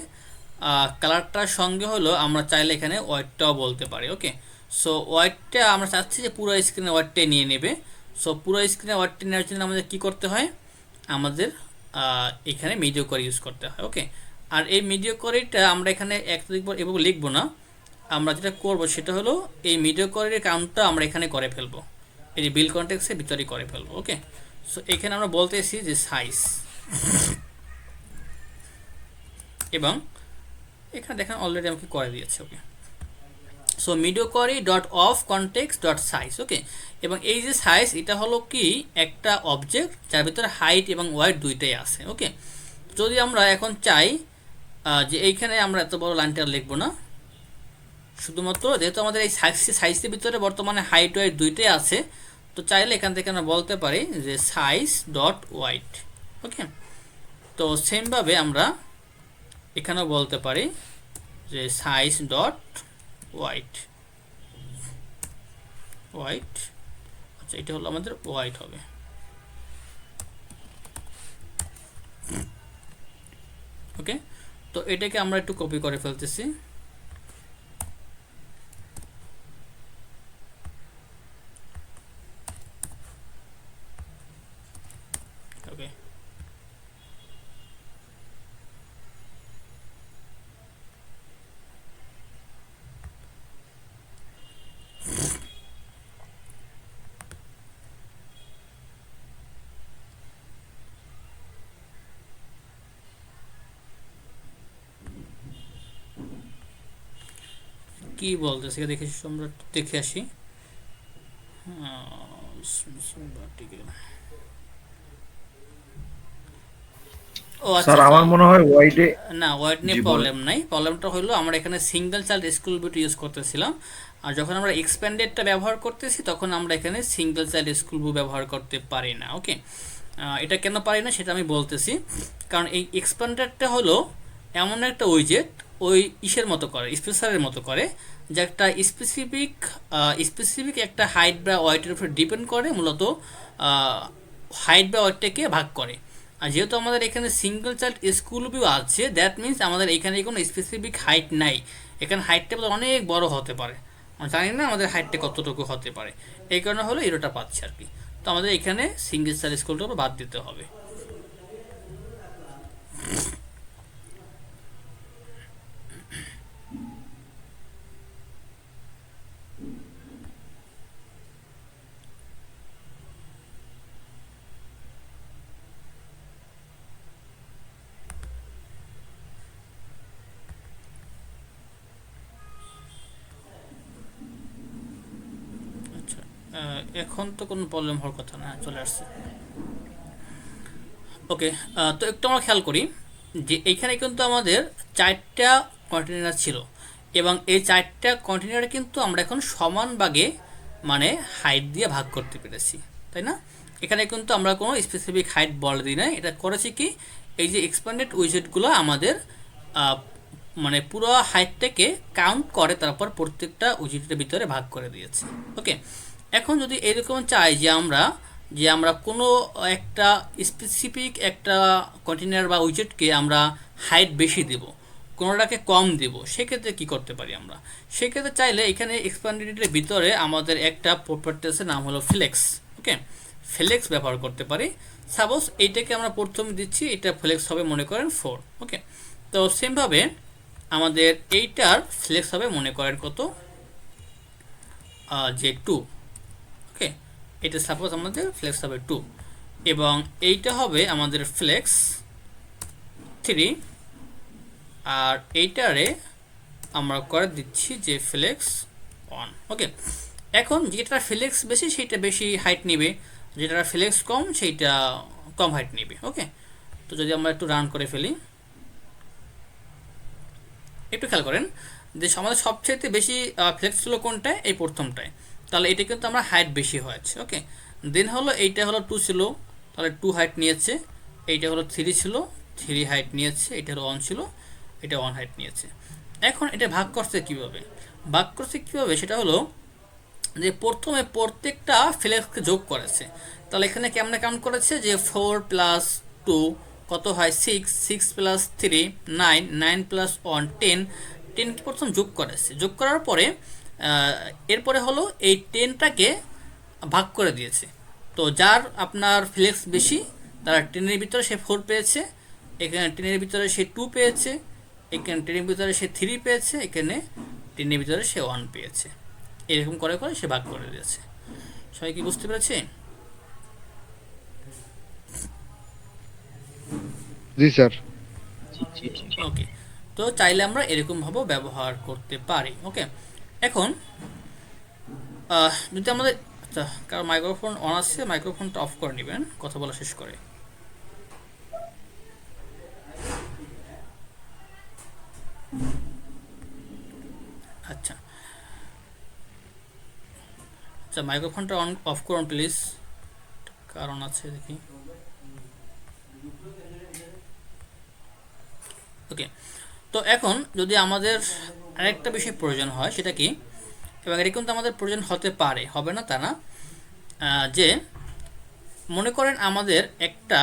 কালারটার সঙ্গে হলো আমরা চাইলে এখানে ওয়ার্ডটাও বলতে পারি। ওকে, সো ওয়ার্ডটা আমরা চাচ্ছি যে পুরো স্ক্রিনে ওয়ার্ডটাই নিয়ে নেবে। সো পুরো স্ক্রিনে ওয়ার্ডটা নেওয়ার জন্য আমাদের কী করতে হয়, আমাদের এখানে মিডিওকর ইউজ করতে হয়। ওকে, আর এই মিডিওকরটা আমরা এখানে একটা এভাবে লিখবো না, আমরা যেটা করব সেটা হলো এই মিডিওকরের কাউন্টটা আমরা এখানে করে ফেলবো, এই যে বিল কন্টেক্সের ভিতরে করে ফেলবো। ওকে, সো এখানে আমরা বলতেছি যে সাইজ, এবং এখানে দেখেন অলরেডি আমাকে করে দিয়েছে। Okay, so media query dot of context dot size. Okay, এবং এই যে সাইজ, এটা হলো কি একটা অবজেক্ট যার ভিতরে হাইট এবং ওয়াইড দুইটাই আছে। ওকে, যদি আমরা এখন চাই যে এইখানে আমরা এত বড় লাইনটা লিখবো না, শুধুমাত্র যেহেতু আমাদের এই সাইজের ভিতরে বর্তমানে হাইট ওয়াইড দুইটাই আছে, তো চাইলে এখান থেকে আমরা বলতে পারি যে সাইজ ডট ওয়াইড। ওকে, তো সেমভাবে আমরা এখানেও বলতে পারি যে সাইজ ডট ওয়াইড। আচ্ছা, এটা হলো আমাদের ওয়াইড হবে। ওকে, তো এটাকে আমরা একটু কপি করে ফেলতেছি। ওকে, কি বলতেছে দেখে আমরা দেখে আসি। ও আচ্ছা, স্যার আমার মনে হয় ওয়াইডে না ওয়ার্ড নিয়ে জি বলেন। প্রবলেম নাই। প্রবলেমটা হলো আমরা এখানে সিঙ্গেল চাইল্ড স্কুল বুট ইউজ করতেছিলাম, আর যখন আমরা এক্সপ্যান্ডেডটা ব্যবহার করতেছি তখন আমরা এখানে সিঙ্গেল চাইল্ড স্কুল বুক ব্যবহার করতে পারি না। ওকে, এটা কেন পারি না সেটা আমি বলতেছি। কারণ এই এক্সপ্যান্ডেডটা হলো এমন একটা উইজেট, ওই ইসের মতো করে, স্পেসারের মতো করে, যে একটা স্পেসিফিক একটা হাইট বা ওয়েটের উপর ডিপেন্ড করে, মূলত হাইট বা ওয়েটটাকে ভাগ করে। আর যেহেতু আমাদের এখানে সিঙ্গেল চাইল্ড স্কুল ভিউ আছে, দ্যাট মিনস আমাদের এখানে কোনো স্পেসিফিক হাইট নাই। এখানে হাইটটা অনেক বড় হতে পারে, আমরা জানি না আমাদের হাইটটা কতটুকু হতে পারে, এই কারণে হলো এরোটা পাচ্ছে আর কি। তো আমাদের এখানে সিঙ্গেল চাইল্ড স্কুলটা বাদ দিতে হবে। আচ্ছা, এখন তো কোনো প্রবলেম হওয়ার কথা না, চলে আসছে। ওকে, তো একটু আমরা খেয়াল করি যে এইখানে কিন্তু আমাদের চারটা কন্টেনার ছিল, এবং এই 4টা কন্টেনার কিন্তু আমরা এখন সমান ভাগে মানে হাইট দিয়ে ভাগ করতে পেরেছি, তাই না? এখানে কিন্তু আমরা কোনো স্পেসিফিক হাইট বলে দিই না, এটা করেছি কি এই যে এক্সপ্যান্ডেড উইজেটগুলো আমাদের মানে পুরো হাইটটাকে কাউন্ট করে তারপর প্রত্যেকটা উইজেটের ভিতরে ভাগ করে দিয়েছে। ওকে, এখন যদি এরকম চাই যে আমরা কোনো একটা স্পেসিফিক একটা কন্টেনার বা উইজেটকে আমরা হাইট বেশি দেব, কোনোটাকে কম দেব, সেক্ষেত্রে কি করতে পারি আমরা? সেক্ষেত্রে চাইলে এখানে এক্সপ্যান্ডেডের ভিতরে আমাদের একটা প্রপার্টি আছে, নাম হলো ফ্লেক্স। ওকে, ফ্লেক্স ব্যবহার করতে পারি। সাপোজ এইটাকে আমরা প্রথমে দিচ্ছি, এটা ফ্লেক্স হবে মনে করেন 4। ওকে, তো সেমভাবে আমাদের এইটার ফ্লেক্স হবে মনে করেন কত, যে 2। ওকে, এটা সাপোজ আমাদের ফ্লেক্স হবে 2, এবং এইটা হবে আমাদের ফ্লেক্স 3, আর এইটারে আমরা করে দিচ্ছি যে ফ্লেক্স 1। ওকে, এখন যেটা ফ্লেক্স বেশি সেইটা বেশি হাইট নেবে, যেটা ফ্লেক্স কম সেইটা কম হাইট নেবে। ওকে, তো যদি আমরা একটু রান করে ফেলি, একটু খেয়াল করেন যে আমাদের সবচেয়ে বেশি ফ্লেক্স ছিল কোনটায়, এই প্রথমটায়, তাহলে এটা কিন্তু আমরা হাইট বেশি হয়েছে। ওকে, দেন হলো এইটা হলো 2 ছিল, তাহলে 2 হাইট নিয়েছে। এইটা হলো 3 ছিল, 3 হাইট নিয়েছে। এটা হলো 1 ছিল, এটা 1 হাইট নিয়েছে। এখন এটা ভাগ করছে কিভাবে? সেটা হলো যে প্রথমে প্রত্যেকটা ফ্লেক্সকে যোগ করেছে। তাহলে এখানে কেমনে কাউন্ট করেছে যে 4 + 2 কত হয় 6, 6 + 3 9, 9 + 1 10, 10 কে প্রথম যোগ করেছে। যোগ করার পরে এরপরে হলো এই 10টাকে ভাগ করে দিয়েছে। তো যার আপনার ফ্লেক্স বেশি তারা 10-এর ভিতরে সে 4 পেয়েছে, এখানে 10-এর ভিতরে সে 2 পেয়েছে, এখানে 10-এর ভিতরে সে 3 পেয়েছে, এখানে 10-এর ভিতরে সে 1 পেয়েছে। এরকম করে করে সে ভাগ করে দিয়েছে। সবাই কি বুঝতে পেরেছে? জি স্যার। ওকে, তো চাইলে আমরা এরকমভাবেও ব্যবহার করতে পারি। ওকে, এখন যদি আমাদের আচ্ছা, কারণ মাইক্রোফোন অন আছে, মাইক্রোফোনটা অফ করে নেবেন কথা বলা শেষ করে। আচ্ছা আচ্ছা, মাইক্রোফোনটা অন অফ করুন প্লিজ, কারণ আছে দেখি। ওকে, তো এখন যদি আমাদের আরেকটা বিষয় প্রয়োজন হয় সেটা কি, এবং এটা কিন্তু আমাদের প্রয়োজন হতে পারে, হবে না তা না, যে মনে করেন আমাদের একটা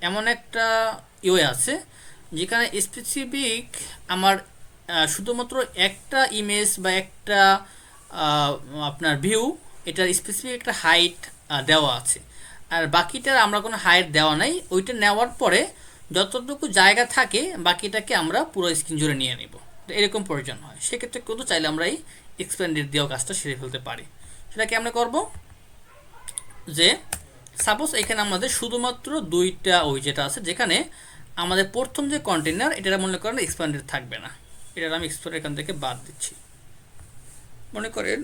এমন একটা ইয়ে আছে যেখানে স্পেসিফিক আমার শুধুমাত্র একটা ইমেজ বা একটা আপনার ভিউ, এটার স্পেসিফিক একটা হাইট দেওয়া আছে, আর বাকিটার আমরা কোনো হাইট দেওয়া নাই। ওইটা নেওয়ার পরে যতটুকু জায়গা থাকে বাকিটাকে আমরা পুরো স্ক্রিন জুড়ে নিয়ে নেব, এরকম প্রয়োজন হয়। সেক্ষেত্রে কিন্তু চাইলে আমরা এই এক্সপ্যান্ডেড দিয়েও কাজটা সেরে ফেলতে পারি। সেটাকে আমরা করব যে সাপোজ এখানে আমাদের শুধুমাত্র 2টা উইজেট আছে, যেখানে আমাদের প্রথম যে কন্টেনার এটা মনে করেন এক্সপ্যান্ডেড থাকবে না, এটা আমি এখান থেকে বাদ দিচ্ছি। মনে করেন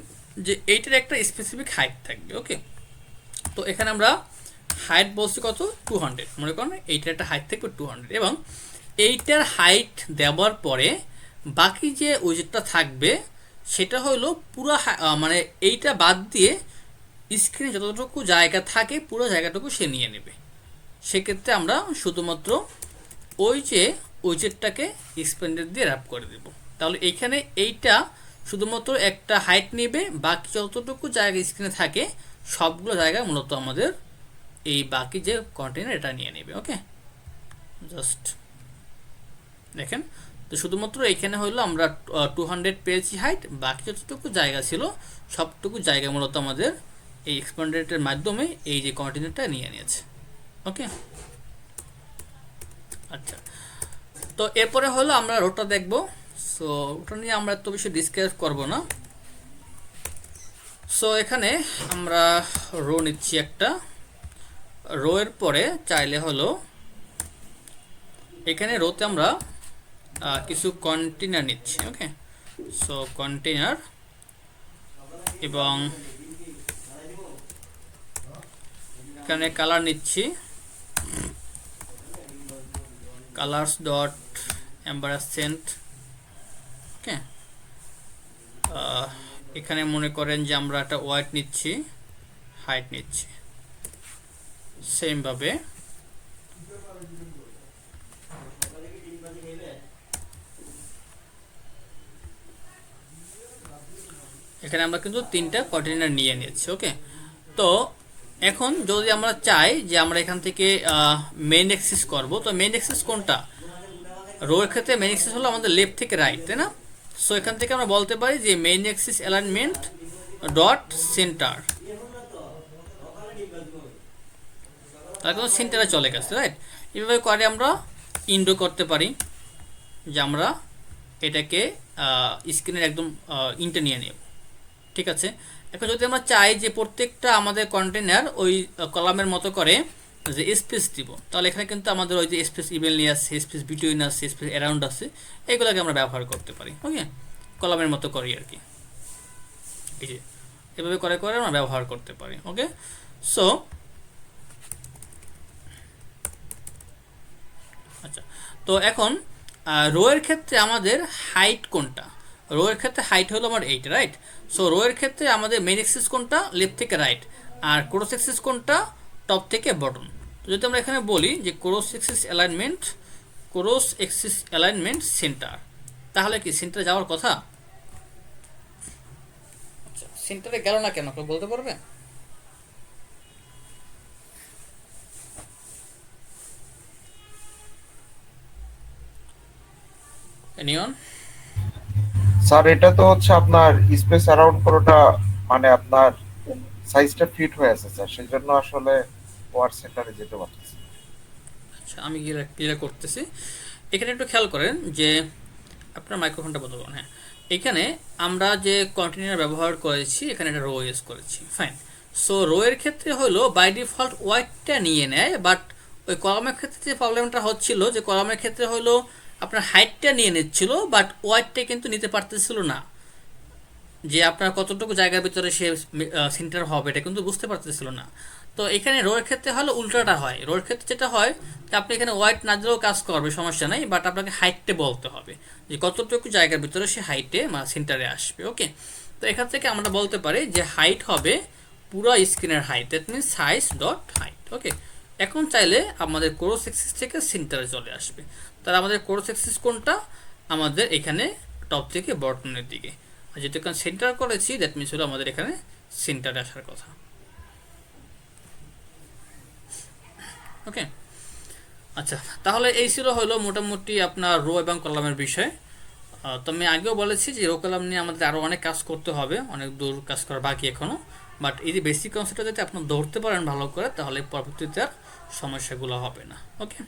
যে এইটার একটা স্পেসিফিক হাইট থাকবে। ওকে, তো এখানে আমরা হাইট বলছি কত, 200। মনে করেন এইটার একটা হাইট থাকবে 200, এবং এইটার হাইট দেওয়ার পরে বাকি যে উইজেটটা থাকবে সেটা হলো পুরো মানে এইটা বাদ দিয়ে স্ক্রিনে যতটুকু জায়গা থাকে পুরো জায়গাটুকু সে নিয়ে নেবে। সেক্ষেত্রে আমরা শুধুমাত্র ওই যে উইজেটটাকে এক্সপ্যান্ডেড দিয়ে র্যাপ করে দেব। তাহলে এইখানে এইটা শুধুমাত্র একটা হাইট নেবে, বাকি যতটুকু জায়গা স্ক্রিনে থাকে সবগুলো জায়গায় মূলত আমাদের এই বাকি যে কন্টেনার এটা নিয়ে নেবে। ওকে, জাস্ট দেখেন, তো শুধুমাত্র এইখানে হলো আমরা 200 পেয়েছি হাইট, বাকি যতটুকু জায়গা ছিল সবটুকু জায়গা মূলত আমাদের এই এক্সপ্যান্ডেডের মাধ্যমে এই যে কন্টেনারটা নিয়ে নিয়েছে। ওকে, আচ্ছা, তো এরপরে হলো আমরা রোটা দেখব। সো ওটা নিয়ে আমরা এত বেশি ডিসকাস করব না। সো এখানে আমরা রো নিচ্ছি একটা, রো এর পরে চাইলে হলো এখানে রোতে আমরা কিছু কন্টেনার নিচ্ছি। ওকে, সো কন্টেনার, এবং এখানে কালার নিচ্ছি, কালার্স ডট এম্বারাসেন্ট। ওকে, এখানে মনে করেন যে আমরা একটা ওয়াইড নিচ্ছি, হাইট নিচ্ছি, সেমভাবে এখানে আমরা কিন্তু 3টা কন্টেইনার নিয়ে নিচ্ছি। ওকে, তো এখন যদি আমরা চাই যে আমরা এখান থেকে মেইন অ্যাক্সিস করব, তো মেইন অ্যাক্সিস কোনটা? রো এর ক্ষেত্রে মেইন অ্যাক্সিস হলো আমাদের লেফট থেকে রাইট, তাই না? সো এখান থেকে আমরা বলতে পারি যে main Axis alignment dot centre, তার কোনো সেন্টারে চলে গেছে, রাইট? এভাবে করে আমরা ইন্ডো করতে পারি যে আমরা এটাকে স্ক্রিনের একদম ইন্টে নিয়ে নেব। ঠিক আছে, এখন যদি আমরা চাই যে প্রত্যেকটা আমাদের কন্টেনার ওই কলামের মতো করে যে স্পেস দিব, তাহলে এখানে কিন্তু আমাদের ওই যে স্পেস ইভেনলি আছে, স্পেস বিটুইন আছে, স্পেস অ্যারাউন্ড আছে, এগুলোকে আমরা ব্যবহার করতে পারি। ওকে, কলামের মতো করি আর কি, এই যে এভাবে করে করে আমরা ব্যবহার করতে পারি। ওকে, সো আচ্ছা, তো এখন রো এর ক্ষেত্রে আমাদের হাইট কোনটা? রো এর ক্ষেত্রে হাইট হলো আমার 8, রাইট? সো রো এর ক্ষেত্রে আমাদের মেইন অ্যাক্সিস কোনটা? লেফট থেকে রাইট। আর ক্রস অ্যাক্সিস কোনটা? টপ থেকে বটম। তো যদি আমরা এখানে বলি যে ক্রস অ্যাক্সিস অ্যালাইনমেন্ট সেন্টার, তাহলে কি সেন্টারে যাওয়ার কথা? আচ্ছা, সেন্টারে গেল না কেন কেউ বলতে পারবে? এনিওন? স্যার এটা তো হচ্ছে আপনার স্পেস অ্যারাউন্ড পুরোটা, মানে আপনার সাইজটা ফিট হয়ে আছে স্যার, সেই জন্য আসলে ওয়ার সেন্টারে যেতে পারতেছি। আচ্ছা, আমি ক্লিয়ার করতেছি। এখানে একটু খেয়াল করেন যে আপনার মাইক্রোফোনটা বন্ধ করুন। হ্যাঁ, এখানে আমরা যে কন্টেইনার ব্যবহার করেছি, এখানে একটা রো ইউজ করেছি, ফাইন। সো রো এর ক্ষেত্রে হলো বাই ডিফল্ট ওয়াইডটা নিয়ে নেয়, বাট ওই কলামের ক্ষেত্রে যে প্রবলেমটা হচ্ছিল যে কলামের ক্ষেত্রে হলো আপনার হাইটটা নিয়ে নিচ্ছিল, বাট ওয়াইডটা কিন্তু নিতে পারতেছিল না, যে আপনার কতটুকু জায়গার ভিতরে সে সেন্টার হবে এটা কিন্তু বুঝতে পারতেছিল না। তো এখানে রো এর ক্ষেত্রে হলো উল্টাটা হয়। রো এর ক্ষেত্রে যেটা হয় যে আপনি এখানে ওয়াইড না দিলেও কাজ করবে, সমস্যা নাই, বাট আপনাকে হাইটে বলতে হবে যে কতটুকু জায়গার ভিতরে সে হাইটে সেন্টারে আসবে। ওকে, তো এখান থেকে আমরা বলতে পারি যে হাইট হবে পুরো স্ক্রিনের height, that means size dot height. Okay, এখন চাইলে আমাদের ক্রস অ্যাক্সিস থেকে সেন্টারে চলে আসবে। তাহলে আমাদের ক্রস অ্যাক্সিস কোনটা? আমাদের এখানে টপ থেকে বটনের দিকে। আর যেহেতু এখানে সেন্টার করেছি, দ্যাট মিনস হলো আমাদের এখানে সেন্টারে আসার কথা। ওকে, আচ্ছা, তাহলে এই ছিল হলো মোটামুটি আপনার রো এবং কলামের বিষয়। তো আমি আগেও বলেছি যে রো কলাম নিয়ে আমাদের আরও অনেক কাজ করতে হবে, অনেক দূর কাজ করা বাকি এখনও, বাট এই যে বেসিক কনসেপ্টটা যদি আপনি ধরতে পারেন ভালো করে, তাহলে পরবর্তীতে আর সমস্যাগুলো হবে না। ওকে।